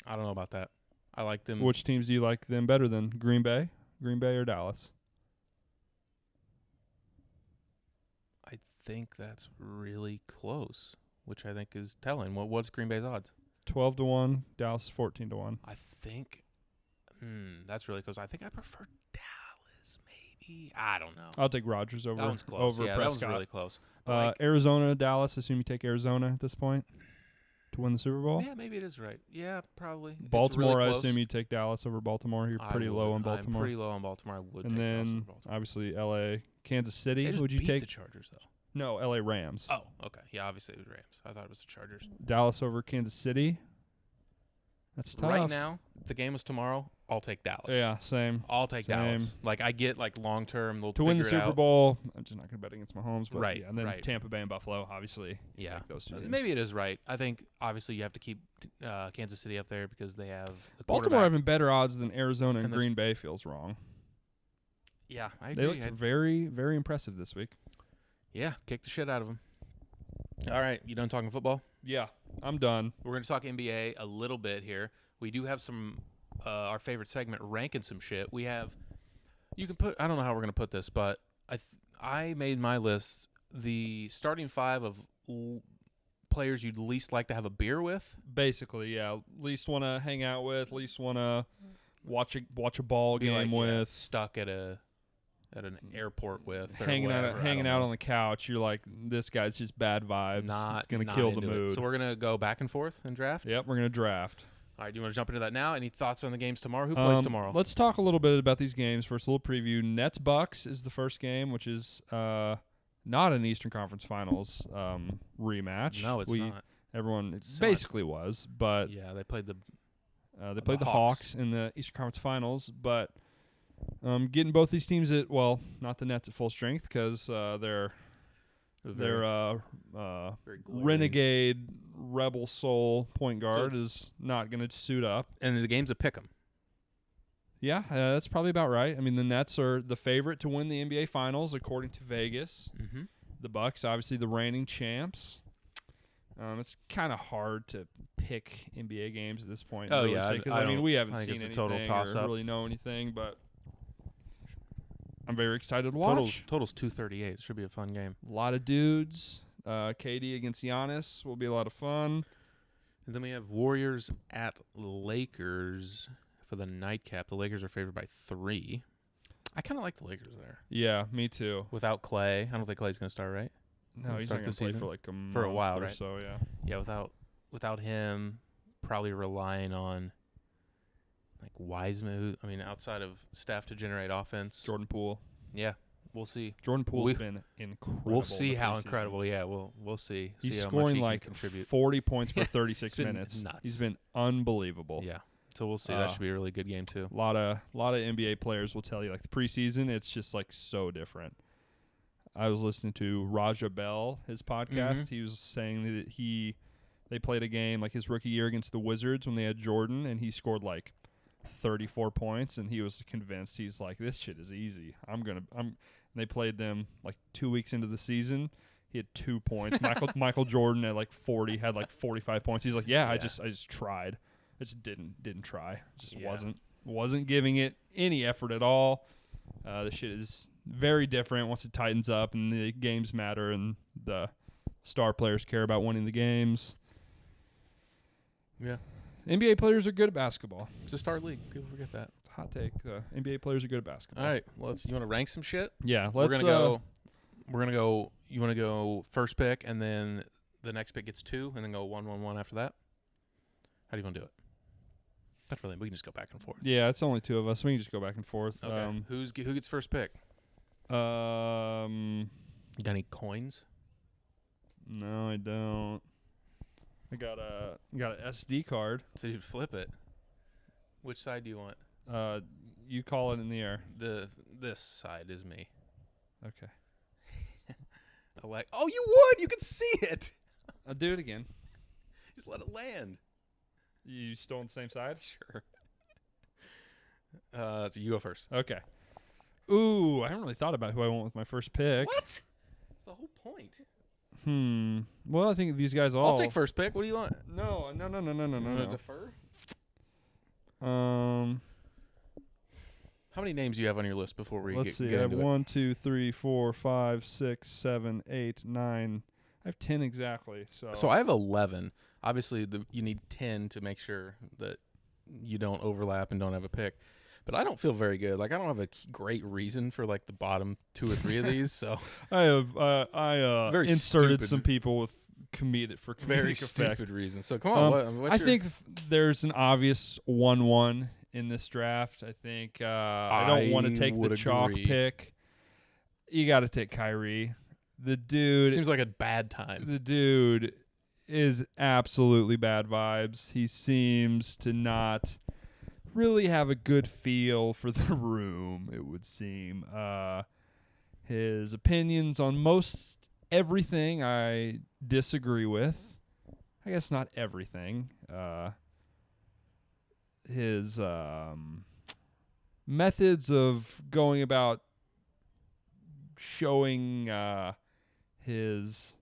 I don't know about that. I like them. Which teams do you like them better than? Green Bay or Dallas? I think that's really close, which I think is telling. What's Green Bay's odds? 12 to 1. Dallas is 14 to 1. I think that's really close. I think I prefer Dallas, maybe. I don't know. I'll take Rodgers over. That one's close. Over yeah, Prescott. That one's really close. Arizona, Dallas. Assume you take Arizona at this point to win the Super Bowl. Yeah, maybe it is right. Yeah, probably. Baltimore, really I assume you take Dallas over Baltimore. You're pretty low on Baltimore. I'm pretty low on Baltimore. I would. And take then Dallas over Baltimore. obviously L.A., Kansas City. They just would you beat take the Chargers though? No, L.A. Rams. Oh, okay. Yeah, obviously it was Rams. I thought it was the Chargers. Dallas over Kansas City. That's tough. Right now, if the game was tomorrow, I'll take Dallas. Yeah, same. I'll take Dallas. Like I get like long term. They'll to win the figure it Super out. Bowl. I'm just not going to bet against Mahomes. But Right, yeah, and then right. Tampa Bay and Buffalo, obviously. Yeah, take those two teams. Maybe it is right. I think obviously you have to keep Kansas City up there because they have the Baltimore quarterback. having better odds than Arizona and And Green Bay feels wrong. Yeah, I They agree. looked very, very impressive this week. Yeah, kick the shit out of them. All right, you done talking football? Yeah, I'm done. We're going to talk NBA a little bit here. We do have some our favorite segment, ranking some shit. We have you can put. I don't know how we're going to put this, but I made my list the starting 5 of players you'd least like to have a beer with. Basically, yeah. Least want to hang out with. Least want to watch a ball Be game like, with. Stuck at an airport with. Hanging out on the couch. You're like, this guy's just bad vibes. It's gonna kill the mood. So we're gonna go back and forth and draft. Yep, we're gonna draft. All right, do you want to jump into that now? Any thoughts on the games tomorrow? Who plays tomorrow? Let's talk a little bit about these games. First, a little preview. Nets Bucks is the first game, which is not an Eastern Conference Finals rematch. No, it's not. Everyone basically was, but yeah, they played the Hawks in the Eastern Conference Finals, but getting both these teams at not the Nets at full strength because they're renegade rebel soul point guard is not going to suit up, and the game's a pick'em. Yeah, that's probably about right. I mean, the Nets are the favorite to win the NBA Finals according to Vegas. Mm-hmm. The Bucks, obviously, the reigning champs. It's kind of hard to pick NBA games at this point. Oh, really yeah. Because, I mean, we haven't seen it's anything a total toss-up. or really know anything, but I'm very excited to watch. Total's 238. It should be a fun game. A lot of dudes. KD against Giannis will be a lot of fun. And then we have Warriors at Lakers for the nightcap. The Lakers are favored by 3. I kind of like the Lakers there. Yeah, me too. Without Clay. I don't think Clay's going to start, right? No, he's not going to play for like a while, right? So, yeah. Yeah, without him, probably relying on like Wiseman. I mean, outside of Steph to generate offense. Jordan Poole. Yeah, we'll see. Jordan Poole's been incredible. We'll see how incredible. Yeah, we'll see. He's see scoring how much he like can contribute. 40 points per 36 minutes. Nuts. He's been unbelievable. Yeah. So we'll see. That should be a really good game too. A lot of NBA players will tell you like the preseason, it's just like so different. I was listening to Raja Bell, his podcast. Mm-hmm. He was saying that they played a game like his rookie year against the Wizards when they had Jordan, and he scored like 34 points, and he was convinced. He's like, this shit is easy. And they played them like 2 weeks into the season. He had 2 points. Michael Jordan at like 40 had like 45 points. He's like, yeah. I just tried. I just didn't try. Just wasn't giving it any effort at all. The shit is very different once it tightens up and the games matter and the star players care about winning the games. Yeah. NBA players are good at basketball. It's a star league. People forget that. Hot take. NBA players are good at basketball. All right. Well, you want to rank some shit? Yeah. We're gonna go. You want to go first pick, and then the next pick gets 2, and then go 1-1-1 after that. How do you want to do it? Not really. We can just go back and forth. Yeah, it's only 2 of us. We can just go back and forth. Okay. Who gets first pick? You got any coins? No, I don't. I got an SD card. So you'd flip it. Which side do you want? You call it in the air. This side is me. Okay. Oh, you would. You can see it. I'll do it again. Just let it land. You still on the same side? Sure. So you go first. Okay. Ooh, I haven't really thought about who I want with my first pick. What? That's the whole point. Well, I think these guys all. I'll take first pick. What do you want? No. Defer? How How many names do you have on your list before we Let's see. get I have into 1, 2, 3, 4, 5, 6, 7, 8, 9. I have 10 exactly. So I have 11. Obviously, you need 10 to make sure that you don't overlap and don't have a pick. But I don't feel very good. Like, I don't have a great reason for, like, the bottom 2 or 3 of these. So I have very inserted stupid. some people with comedic very effect. stupid reason. So come on. I think there's an obvious 1-1 in this draft. I think I don't want to take the chalk pick. You got to take Kyrie. The dude seems like a bad time. The dude is absolutely bad vibes. He seems to not really have a good feel for the room, it would seem. His opinions on most everything I disagree with. I guess not everything. His methods of going about showing his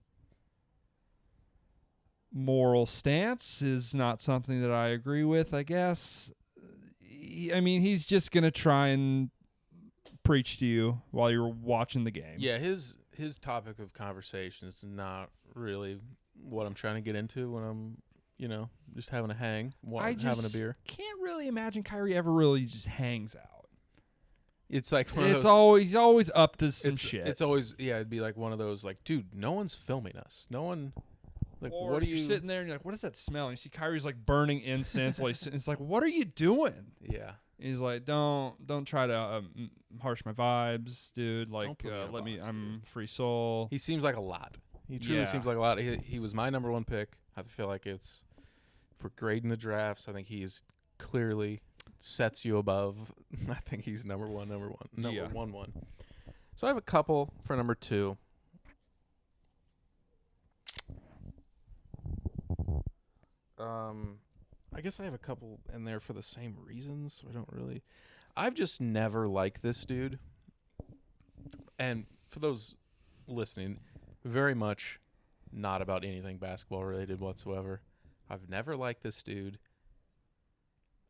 moral stance is not something that I agree with, I guess. He's just going to try and preach to you while you're watching the game. Yeah, his topic of conversation is not really what I'm trying to get into when I'm, just having a hang, having a beer. Can't really imagine Kyrie ever really just hangs out. It's like he's always up to some shit. It's always, it'd be like one of those, like, dude, no one's filming us. No one, like, or what are you're you sitting there and you're like, what is that smell? And you see Kyrie's like burning incense while he's sitting. It's like, what are you doing? Yeah. He's like, don't try to harsh my vibes, dude. Like, I'm free soul. He seems like a lot. He truly seems like a lot. He was my number one pick. I feel like it's, for grading the drafts, I think he's clearly sets you above. I think he's number one. So I have a couple for number 2. I guess I have a couple in there for the same reasons. So I've just never liked this dude. And for those listening, very much not about anything basketball related whatsoever. I've never liked this dude.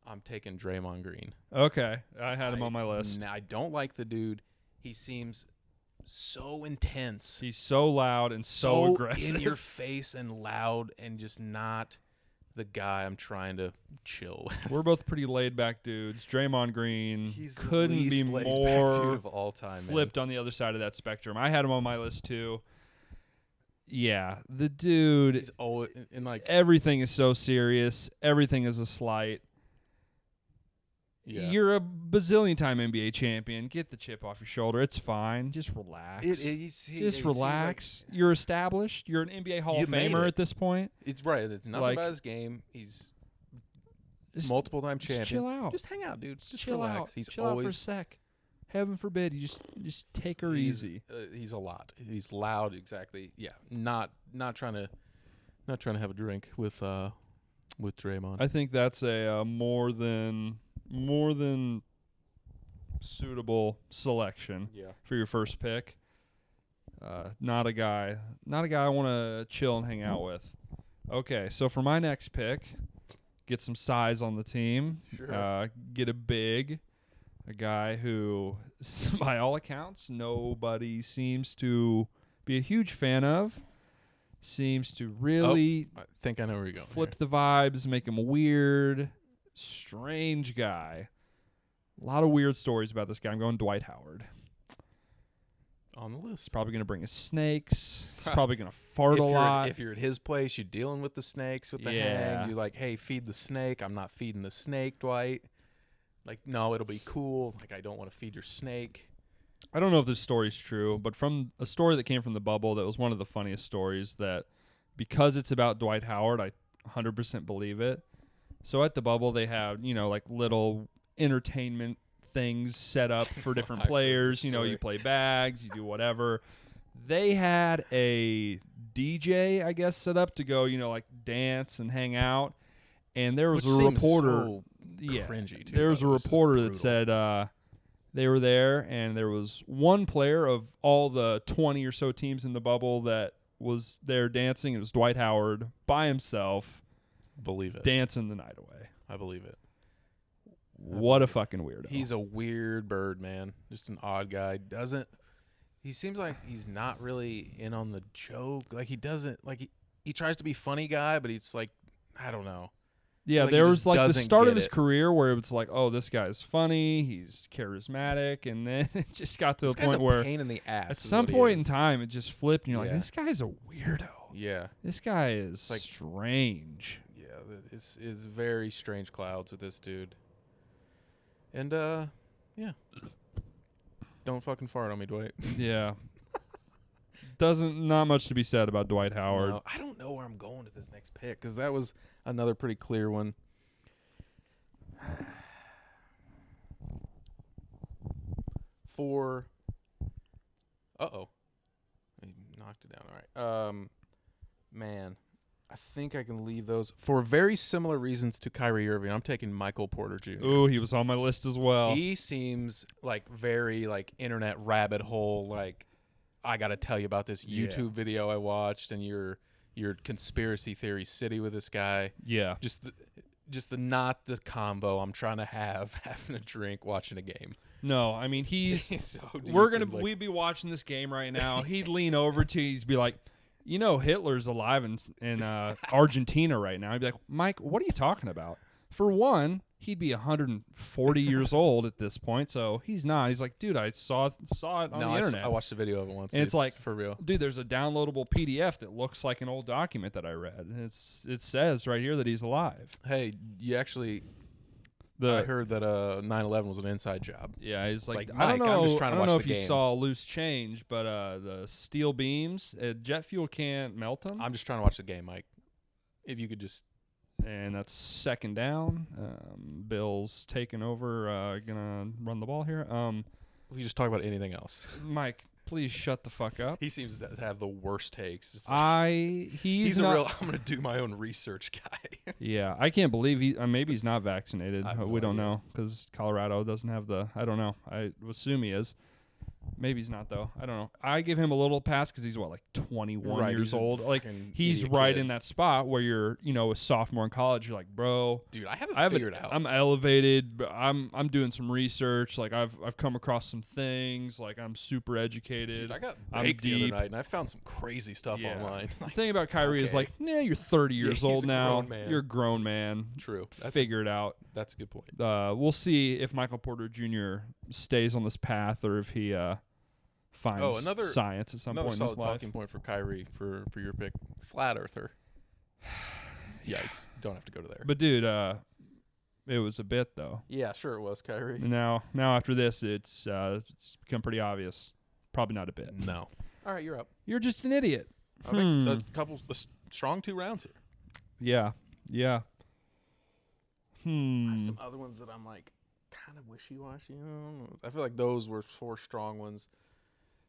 I'm taking Draymond Green. Okay. I had him on my list. I don't like the dude. He seems so intense. He's so loud and so aggressive. In your face and loud and just not the guy I'm trying to chill with. We're both pretty laid back dudes. Draymond Green couldn't be more dude of all time, flipped on the other side of that spectrum. I had him on my list too. Yeah, the dude. He's always in like everything is so serious. Everything is a slight. Yeah. You're a bazillion-time NBA champion. Get the chip off your shoulder. It's fine. Just relax. Just relax. Like, you're established. You're an NBA Hall of Famer at this point. It's right. It's nothing about his game. He's multiple-time champion. Just chill out. Just hang out, dude. Just chill relax. Out. He's chill always out for a sec. Heaven forbid you just take her easy. He's a lot. He's loud. Exactly. Yeah. Not trying to have a drink with Draymond. I think that's a more than suitable selection for your first pick. Not a guy I want to chill and hang out with. Okay, so for my next pick, get some size on the team. Sure. Get a guy who, by all accounts, nobody seems to be a huge fan of. Seems to really I think I know where you're going. Flip the vibes, make him weird. Strange guy. A lot of weird stories about this guy. I'm going Dwight Howard. On the list. He's probably going to bring his snakes. He's probably going to fart a lot. If you're at his place, you're dealing with the snakes with the hang. You're like, hey, feed the snake. I'm not feeding the snake, Dwight. Like, no, it'll be cool. Like, I don't want to feed your snake. I don't know if this story's true, but from a story that came from the bubble, that was one of the funniest stories that, because it's about Dwight Howard, I 100% believe it. So at the bubble, they have, like little entertainment things set up for different players. You play bags, you do whatever. They had a DJ, I guess, set up to go, like dance and hang out. And there was a reporter. So cringy, too. There was a reporter that said they were there, and there was one player of all the 20 or so teams in the bubble that was there dancing. It was Dwight Howard by himself. Believe it. Dancing the night away. I believe it. What a fucking weirdo. He's a weird bird, man. Just an odd guy. He seems like he's not really in on the joke. Like, he doesn't, like, he tries to be funny guy, but he's like, I don't know. Yeah, like there was like the start of his career where it was like, oh, this guy's funny, he's charismatic, and then it just got to a point where pain in the ass. At some point in time, it just flipped, and you're like, this guy's a weirdo. Yeah, this guy is like strange. Yeah, it's very strange clouds with this dude. And yeah, don't fucking fart on me, Dwight. Yeah. Not much to be said about Dwight Howard. No, I don't know where I'm going with this next pick because that was another pretty clear one. He knocked it down. All right. Man, I think I can leave those for very similar reasons to Kyrie Irving. I'm taking Michael Porter Jr. Ooh, he was on my list as well. He seems like very like internet rabbit hole, like I got to tell you about this YouTube video I watched, and your conspiracy theory city with this guy. Yeah. Just the not the combo I'm trying to have having a drink watching a game. No, I mean he's so we'd be watching this game right now. He'd lean over to he'd be like, Hitler's alive in Argentina right now. He'd be like, Mike, what are you talking about? For one, he'd be 140 years old at this point, so he's not. He's like, dude, I saw it on the internet. I watched a video of it once. And it's like, for real. Dude, there's a downloadable PDF that looks like an old document that I read. It says right here that he's alive. Hey, you actually... I heard that 9/11 was an inside job. Yeah, he's like, Mike, I'm just trying to watch the game. I don't know if you saw loose change, but the steel beams, jet fuel can't melt them. I'm just trying to watch the game, Mike. If you could just... And that's second down. Bill's taking over, gonna run the ball here. We just talk about anything else. Mike, please shut the fuck up. He seems to have the worst takes. He's not, a real I'm gonna do my own research guy. Yeah, I can't believe maybe he's not vaccinated. We don't know because Colorado doesn't have I don't know. I assume he is. Maybe he's not though. I don't know. I give him a little pass because he's 21 years old. Like he's right in that spot where you're a sophomore in college. You're like, bro, dude, I haven't figured out. I'm elevated. But I'm doing some research. Like I've come across some things. Like I'm super educated. Dude, I got baked the other night and I found some crazy stuff online. The thing about Kyrie is like, you're 30 years old now. You're a grown man. True. Figure it out. That's a good point. We'll see if Michael Porter Jr. stays on this path or if he finds science at some point in his life. Another solid talking point for Kyrie for your pick. Flat earther. Yikes. Don't have to go to there. But, dude, it was a bit, though. Yeah, sure it was, Kyrie. Now after this, it's become pretty obvious. Probably not a bit. No. All right, you're up. You're just an idiot. I think a strong 2 rounds here. Yeah. I have some other ones that I'm like kind of wishy-washy on. I feel like those were 4 strong ones.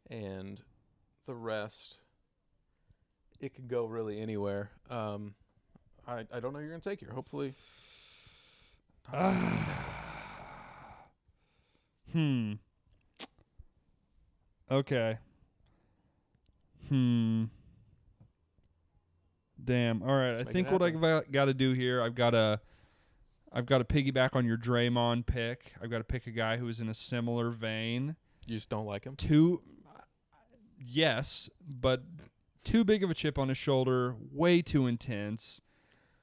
And the rest, it could go really anywhere. I don't know who you're going to take here. Hopefully. Okay. Damn. All right. I think what I've got to do here, I've got to piggyback on your Draymond pick. I've got to pick a guy who is in a similar vein. You just don't like him? Yes, but too big of a chip on his shoulder, way too intense,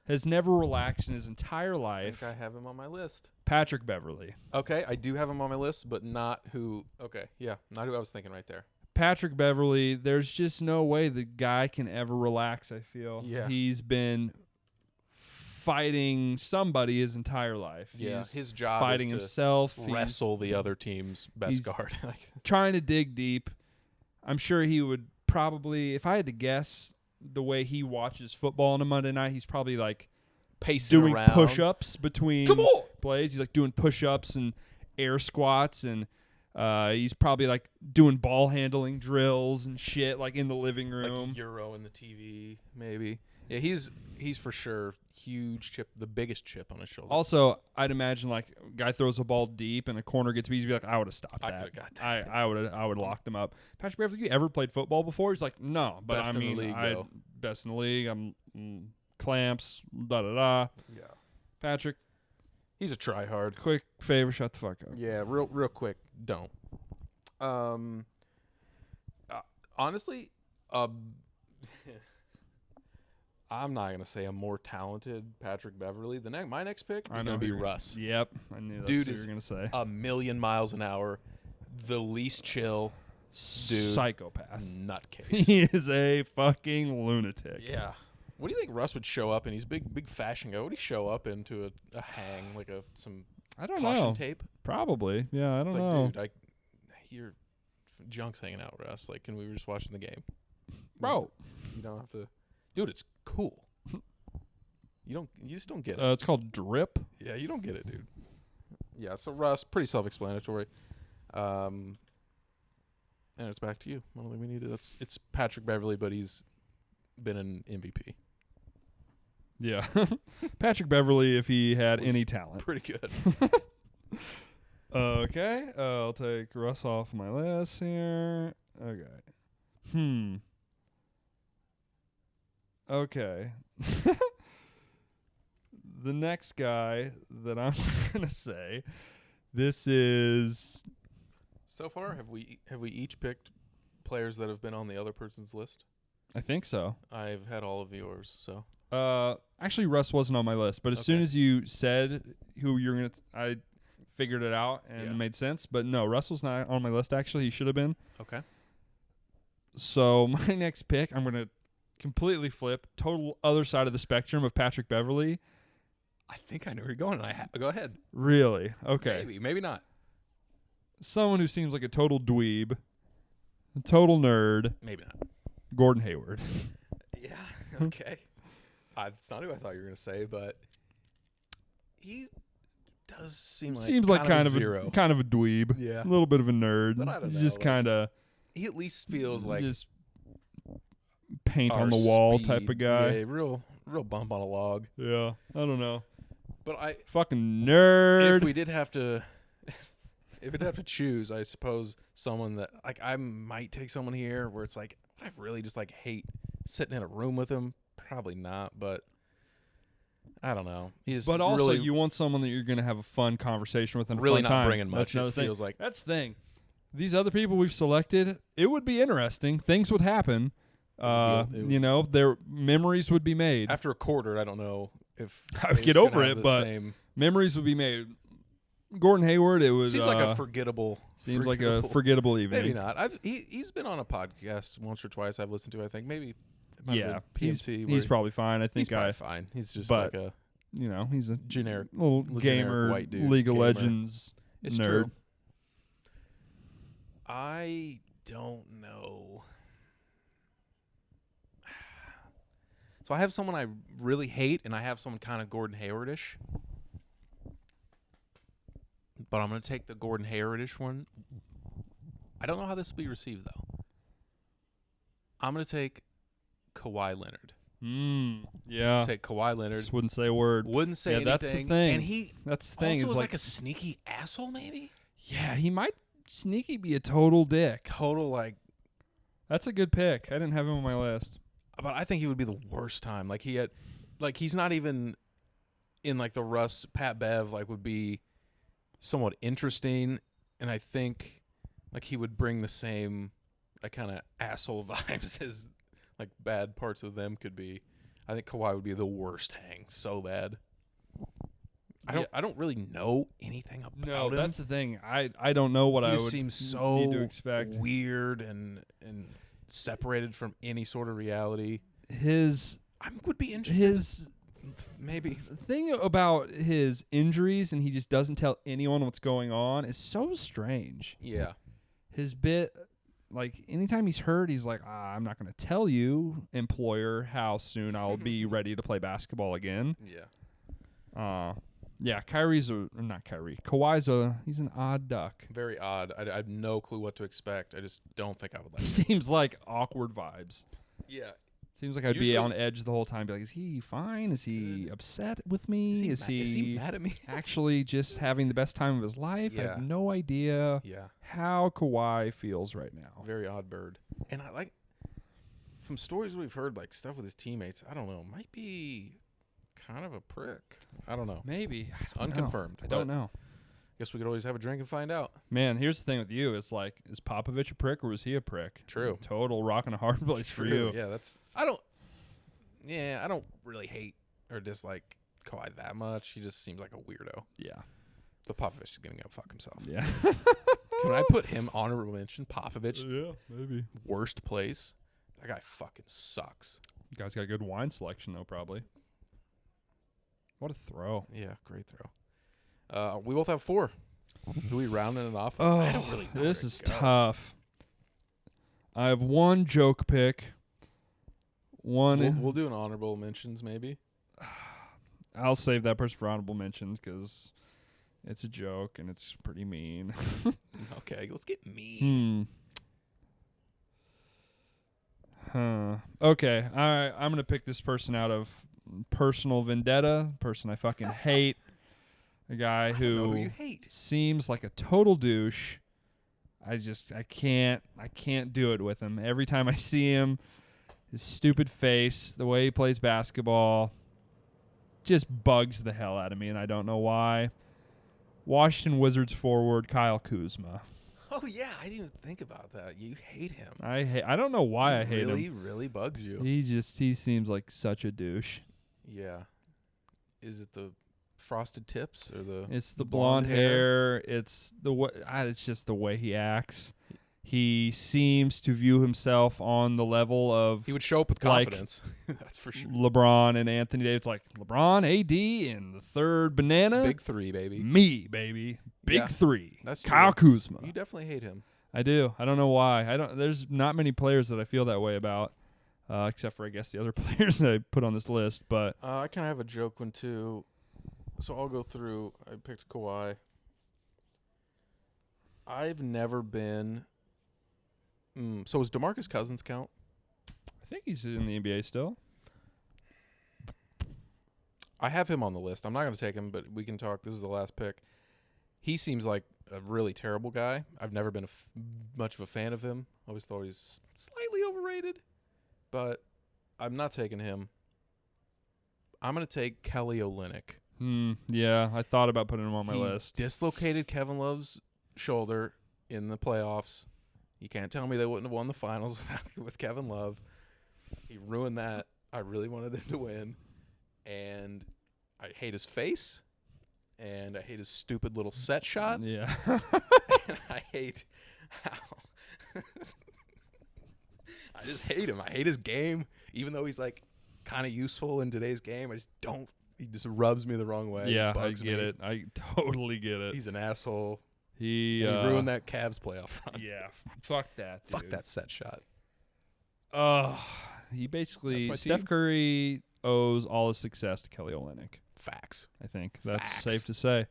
has never relaxed in his entire life. I think I have him on my list. Patrick Beverly. Okay, I do have him on my list, but not who I was thinking right there. Patrick Beverly, there's just no way the guy can ever relax, I feel. Yeah. He's been fighting somebody his entire life. Yeah, He's his job fighting is to himself. Wrestle the other team's best guard. Trying to dig deep. I'm sure he would probably, if I had to guess, the way he watches football on a Monday night, he's probably like pacing doing around. push-ups between plays. He's like doing push-ups and air squats, and he's probably like doing ball handling drills and shit like in the living room. Like Euro in the TV, maybe. Yeah, he's for sure huge chip, the biggest chip on his shoulder. Also, I'd imagine like a guy throws a ball deep and a corner gets beat, he'd be like, I would have stopped that. I could have got that. I would have locked him up. Patrick Beverly, you ever played football before? He's like, no, but best I mean, in the league, best in the league. I'm clamps, da da da. Yeah, Patrick, he's a tryhard. Quick favor, shut the fuck up. Yeah, real quick, don't. Honestly, I'm not going to say a more talented Patrick Beverly. My next pick is going to be Russ. Yep. I knew that's what you were going to say. A million miles an hour, the least chill dude. Psychopath. Nutcase. He is a fucking lunatic. Yeah. What do you think Russ would show up in? He's big fashion guy. What would he show up into a hang, like some I don't caution know. tape? Probably. Yeah, I don't know. Like, dude, I hear junk's hanging out, Russ. Like, can we were just watching the game? Bro. You don't have to. Dude, it's cool. You just don't get it. It's called drip. Yeah, you don't get it, dude. Yeah, so Russ, pretty self-explanatory. And it's back to you. I don't think we need it. It's Patrick Beverly, but he's been an MVP. Yeah. Patrick Beverly, if he had any talent. Pretty good. Okay. I'll take Russ off my list here. Okay. Okay. The next guy that I'm going to say, this is... So far, have we each picked players that have been on the other person's list? I think so. I've had all of yours, so. Actually, Russ wasn't on my list, but as soon as you said who you're going to... I figured it out and it made sense. But no, Russ was not on my list, actually. He should have been. Okay. So my next pick, I'm going to completely flip, total other side of the spectrum of Patrick Beverly. I think I know where you're going. Go ahead. Really? Okay. Maybe not. Someone who seems like a total dweeb, a total nerd. Maybe not. Gordon Hayward. Yeah. Okay. It's not who I thought you were going to say, but he does seems like kind of zero. kind of a dweeb. Yeah. A little bit of a nerd. But I don't know. Just kind of. He at least feels like just paint on the wall type of guy. Yeah, real bump on a log. Yeah. I don't know. But fucking nerd. If we did have to choose, I suppose someone that like I might take someone here where it's like I really just like hate sitting in a room with him. Probably not, but I don't know. But also, you want someone that you're going to have a fun conversation with and really a fun not time. Bringing much. That's another thing. Feels like that's the thing. These other people we've selected, it would be interesting. Things would happen. Their memories would be made. After a quarter, I don't know if I would get over it, but memories would be made. Gordon Hayward, it was seems like a forgettable. Seems like a forgettable evening. Maybe not. He's been on a podcast once or twice. I've listened to. I think maybe. He's probably fine. I think he's fine. He's just like a he's a generic little gamer, white dude, League of Legends it's nerd. True. I don't know. So I have someone I really hate, and I have someone kind of Gordon Hayward-ish. But I'm going to take the Gordon Hayward-ish one. I don't know how this will be received, though. I'm going to take Kawhi Leonard. Yeah. Take Kawhi Leonard. Just wouldn't say a word. Wouldn't say anything. That's the thing. And that's the thing. Also is was like a sneaky asshole, maybe? Yeah, he might sneaky be a total dick. Total, like... That's a good pick. I didn't have him on my list. But I think he would be the worst time. Like, he's not even in, like, the Russ, Pat Bev, like, would be somewhat interesting. And I think, like, he would bring the same, like, kind of asshole vibes as... like bad parts of them could be. I think Kawhi would be the worst hang. So bad. I don't really know anything about him. No, that's the thing. I don't know what I would seems so need to expect. Weird and separated from any sort of reality. I would be interested. Maybe the thing about his injuries and he just doesn't tell anyone what's going on is so strange. Yeah. His bit. Like, anytime he's hurt, he's like, I'm not going to tell you, employer, how soon I'll be ready to play basketball again. Yeah. Kyrie's not Kyrie. He's an odd duck. Very odd. I have no clue what to expect. I just don't think I would like him. Seems like awkward vibes. Yeah. Seems like I'd be on edge the whole time. Be like, is he fine? Is he upset with me? Is he mad at me? Actually just having the best time of his life? Yeah. I have no idea how Kawhi feels right now. Very odd bird. And I like, from stories we've heard, like stuff with his teammates, I don't know, might be kind of a prick. I don't know. Maybe. Unconfirmed. I don't know. Guess we could always have a drink and find out. Man, here's the thing with you. It's like, is Popovich a prick or was he a prick? True. Total rock and a hard place for you. Yeah, I don't really hate or dislike Kawhi that much. He just seems like a weirdo. Yeah. But Popovich is going to go fuck himself. Yeah. Can I put him honorable mention? Popovich? Yeah, maybe. Worst place? That guy fucking sucks. You guys got a good wine selection, though, probably. What a throw. Yeah, great throw. We both have 4. Do we round it off? Oh, I don't really know. This is tough. I have one joke pick. We'll do an honorable mentions, maybe. I'll save that person for honorable mentions because it's a joke and it's pretty mean. Okay, let's get mean. Okay, I'm gonna pick this person out of personal vendetta. Person I fucking hate. A guy who you hate. Seems like a total douche. I can't do it with him. Every time I see him, his stupid face, the way he plays basketball, just bugs the hell out of me, and I don't know why. Washington Wizards forward Kyle Kuzma. Oh yeah, I didn't even think about that. You hate him. I don't know why I hate him. Really, really bugs you. He seems like such a douche. Yeah. Is it the frosted tips or the? It's the blonde hair. It's it's just the way he acts. He seems to view himself on the level of he would show up with confidence. That's for sure. LeBron and Anthony Davis, like LeBron, AD, and the third banana. Big three, baby. Me, baby. Big three. That's Kyle true. Kuzma. You definitely hate him. I do. I don't know why. There's not many players that I feel that way about, except for I guess the other players that I put on this list. But I kind of have a joke one too. So I'll go through. I picked Kawhi. I've never been. So does DeMarcus Cousins count? I think he's in the NBA still. I have him on the list. I'm not going to take him, but we can talk. This is the last pick. He seems like a really terrible guy. I've never been much of a fan of him. I always thought he's slightly overrated, but I'm not taking him. I'm going to take Kelly Olynyk. Yeah, I thought about putting him on my list. Dislocated Kevin Love's shoulder in the playoffs. You can't tell me they wouldn't have won the finals with Kevin Love. He ruined that. I really wanted them to win. And I hate his face. And I hate his stupid little set shot. Yeah. And I hate how... I just hate him. I hate his game. Even though he's like kind of useful in today's game, I just don't... He just rubs me the wrong way. Yeah, I get it. I totally get it. He's an asshole. He ruined that Cavs playoff run. Yeah, fuck that, dude. Fuck that set shot. He basically That's my Steph team. Curry owes all his success to Kelly Olynyk. Facts. I think that's Facts. safe to say.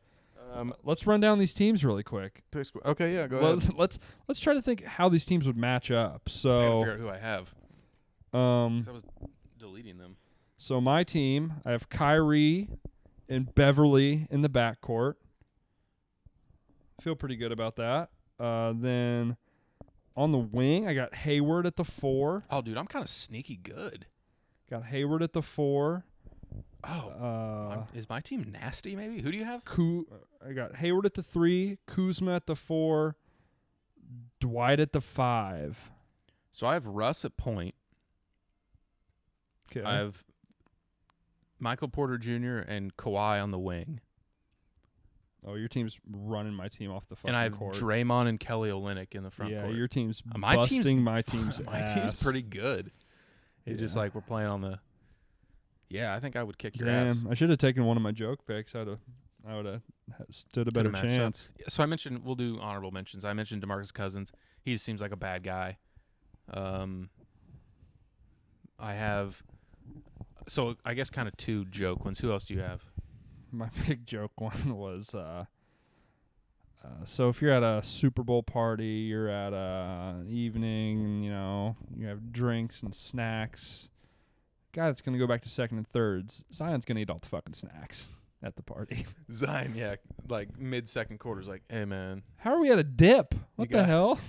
Let's run down these teams really quick. Okay, yeah, go ahead. Let's try to think how these teams would match up. I gotta So, figure out who I have. 'Cause I was deleting them. so my team, I have Kyrie and Beverly in the backcourt. Feel pretty good about that. Then on the wing, I got Hayward at the 4. Oh, dude, I'm kind of sneaky good. Got Hayward at the 4. Oh, is my team nasty? Maybe. Who do you have? I got Hayward at the 3, Kuzma at the 4, Dwight at the 5. So I have Russ at point. Okay. I have Michael Porter Jr. and Kawhi on the wing. Oh, your team's running my team off the fucking And I have court. Draymond and Kelly Olynyk in the front Yeah, court. your team's my busting team's- my team's My ass. team's pretty good. It's just Yeah. like we're playing on the... Yeah, I think I would kick your Damn, ass. I should have taken one of my joke picks. I would have stood a better Could've matched up. chance. Yeah, so I mentioned... We'll do honorable mentions. I mentioned DeMarcus Cousins. He just seems like a bad guy. I have... So I guess kind of 2 joke ones. Who else do you have? My big joke one was, so if you're at a Super Bowl party, you're at an evening, you have drinks and snacks. Guy that's going to go back to second and thirds, Zion's going to eat all the fucking snacks at the party. Zion, yeah. Like mid-second quarter's like, hey, man, How are we at a dip? What the hell?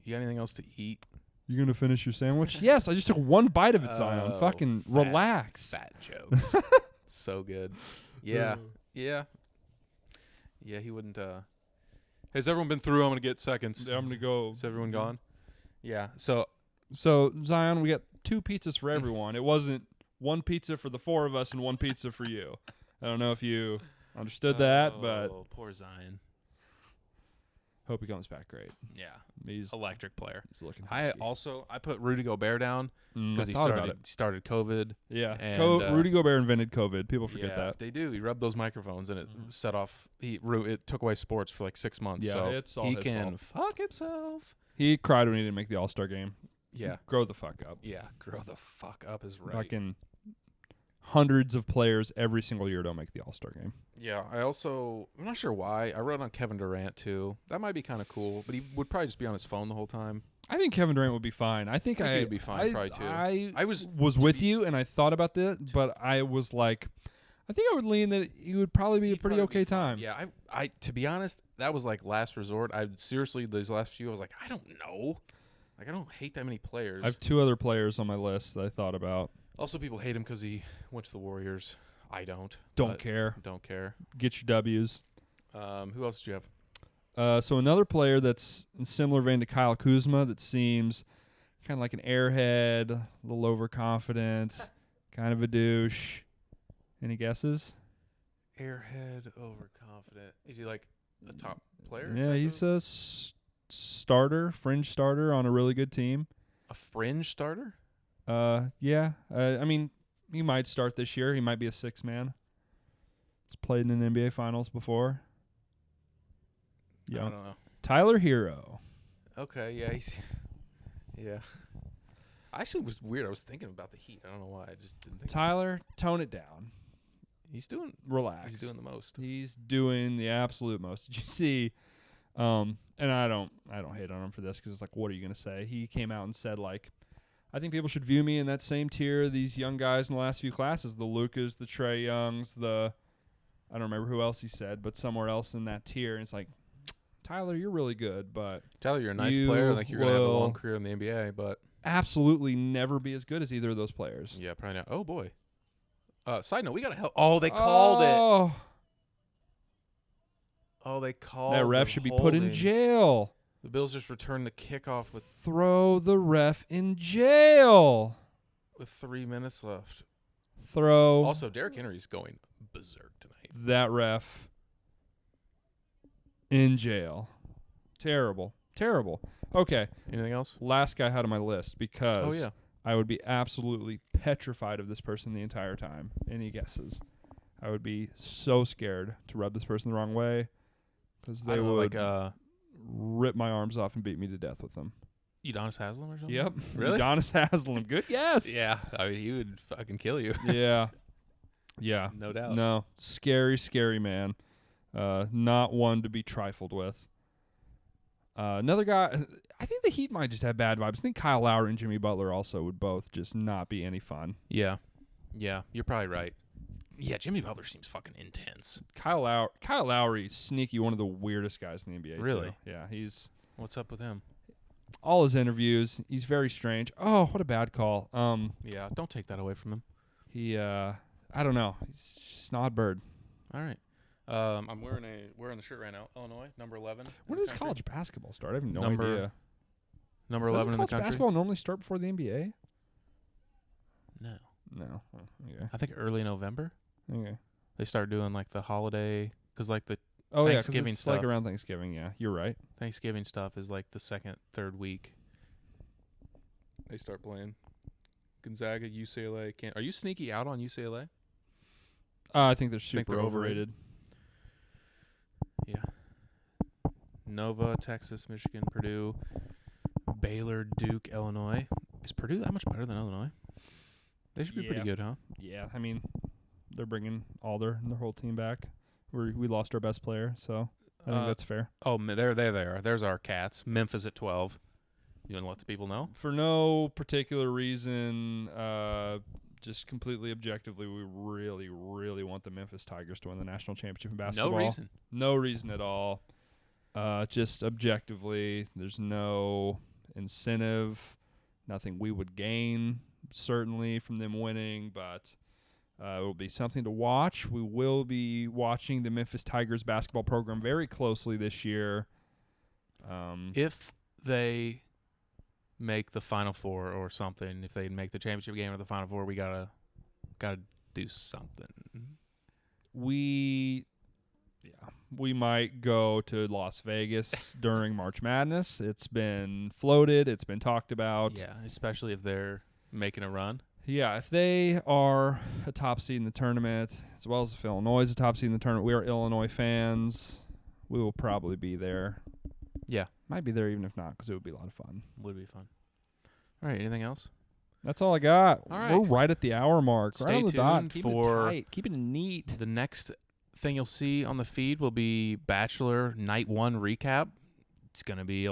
you got anything else to eat? You going to finish your sandwich? Yes, I just took one bite of it, Zion. Fucking relax. Fat jokes. So good. Yeah. Yeah. Yeah, he wouldn't. Has everyone been through? I'm going to get seconds. I'm going to go. Is everyone gone? Yeah. So Zion, we got 2 pizzas for everyone. It wasn't one pizza for the 4 of us and one pizza for you. I don't know if you understood that, but poor Zion. hope he comes back great. Yeah. He's Electric player. looking I husky. put Rudy Gobert down because he thought about it. started COVID. Yeah, and, Rudy Gobert invented COVID. People forget that. They do. He rubbed those microphones and it set off. It took away sports for like 6 months. Yeah, so it's all he his can fault. fuck himself. He cried when he didn't make the All-Star game. Yeah. Grow the fuck up. Yeah. Grow the fuck up is right. Fucking hundreds of players every single year don't make the All-Star game. Yeah. I'm not sure why. I wrote on Kevin Durant too. That might be kind of cool, but he would probably just be on his phone the whole time. I think Kevin Durant would be fine. I think he would be fine probably too. I was with you and I thought about that, but I was like, I think I would lean that it would probably be a pretty okay time. Yeah, I to be honest, that was like last resort. I seriously, those last few, I was like, I don't know. Like, I don't hate that many players. I have 2 other players on my list that I thought about. Also, people hate him because he went to the Warriors. I don't. Don't care. Don't care. Get your W's. Who else do you have? So another player that's in similar vein to Kyle Kuzma that seems kind of like an airhead, a little overconfident, kind of a douche. Any guesses? Airhead, overconfident. Is he like a top player? Yeah, he's a starter, fringe starter on a really good team. A fringe starter? Yeah. I mean, he might start this year. He might be a 6 man. He's played in an NBA Finals before. Yeah. I don't know. Tyler Hero. Okay, yeah, yeah. I actually was weird. I was thinking about the Heat. I don't know why. I just didn't think. Tyler, tone it down. He's doing. Relax. He's doing the most. He's doing the absolute most. Did you see? And I don't hate on him for this because it's like, what are you gonna say? He came out and said like, I think people should view me in that same tier. These young guys in the last few classes, the Lukas, the Trae Youngs, I don't remember who else he said, but somewhere else in that tier. And it's like, Tyler, you're really good, but Tyler, you're a nice player. Like, you're gonna have a long career in the NBA, but absolutely never be as good as either of those players. Yeah, probably not. Oh boy. Side note, we gotta help. Oh, they called it. Oh, they called. That ref should be put in jail. The Bills just returned the kickoff with throw the ref in jail with 3 minutes left. Throw. Also, Derrick Henry's going berserk tonight. That ref in jail. Terrible. Terrible. Okay. Anything else? Last guy I had on my list because oh, yeah. I would be absolutely petrified of this person the entire time. Any guesses? I would be so scared to rub this person the wrong way because they would rip my arms off and beat me to death with them. Udonis Haslem or something? Yep. Really? Udonis Haslem. Good guess. Yeah. I mean, he would fucking kill you. Yeah. Yeah. No doubt. No. Scary, scary man. Not one to be trifled with. Another guy, I think the Heat might just have bad vibes. I think Kyle Lowry and Jimmy Butler also would both just not be any fun. Yeah. Yeah, you're probably right. Yeah, Jimmy Butler seems fucking intense. Kyle Lowry, sneaky, one of the weirdest guys in the NBA. Really? Too. Yeah, he's. What's up with him? All his interviews, he's very strange. Oh, what a bad call. Yeah, don't take that away from him. He, I don't know. He's just an odd bird. All right. I'm wearing the shirt right now. Illinois, number 11. When does college basketball start? I have no idea. Number 11 in the country. Does basketball normally start before the NBA? No. No. Oh, okay. I think early November. Okay. They start doing like the holiday because like the Thanksgiving stuff. Like around Thanksgiving. Yeah, you're right. Thanksgiving stuff is like the second, third week. They start playing. Gonzaga, UCLA. Are you sneaky out on UCLA? I think they're super overrated. Yeah. Nova, Texas, Michigan, Purdue, Baylor, Duke, Illinois. Is Purdue that much better than Illinois? They should be pretty good, huh? Yeah, I mean, they're bringing their whole team back. We lost our best player, so I think that's fair. Oh, there they are. There's our Cats. Memphis at 12. You want to let the people know? For no particular reason, just completely objectively, we really, really want the Memphis Tigers to win the national championship in basketball. No reason. No reason at all. Just objectively, there's no incentive, nothing we would gain, certainly, from them winning, but it will be something to watch. We will be watching the Memphis Tigers basketball program very closely this year. If they make the Final Four or something, if they make the championship game or the Final Four, we gotta do something. We might go to Las Vegas during March Madness. It's been floated. It's been talked about. Yeah, especially if they're making a run. Yeah, if they are a top seed in the tournament, as well as if Illinois is a top seed in the tournament, we are Illinois fans. We will probably be there. Yeah. Might be there even if not, because it would be a lot of fun. Would be fun. All right, anything else? That's all I got. All right. We're right at the hour mark. Stay right on the dot. tuned Keep for it tight. Keep it neat. The next thing you'll see on the feed will be Bachelor Night 1 recap. It's going to be a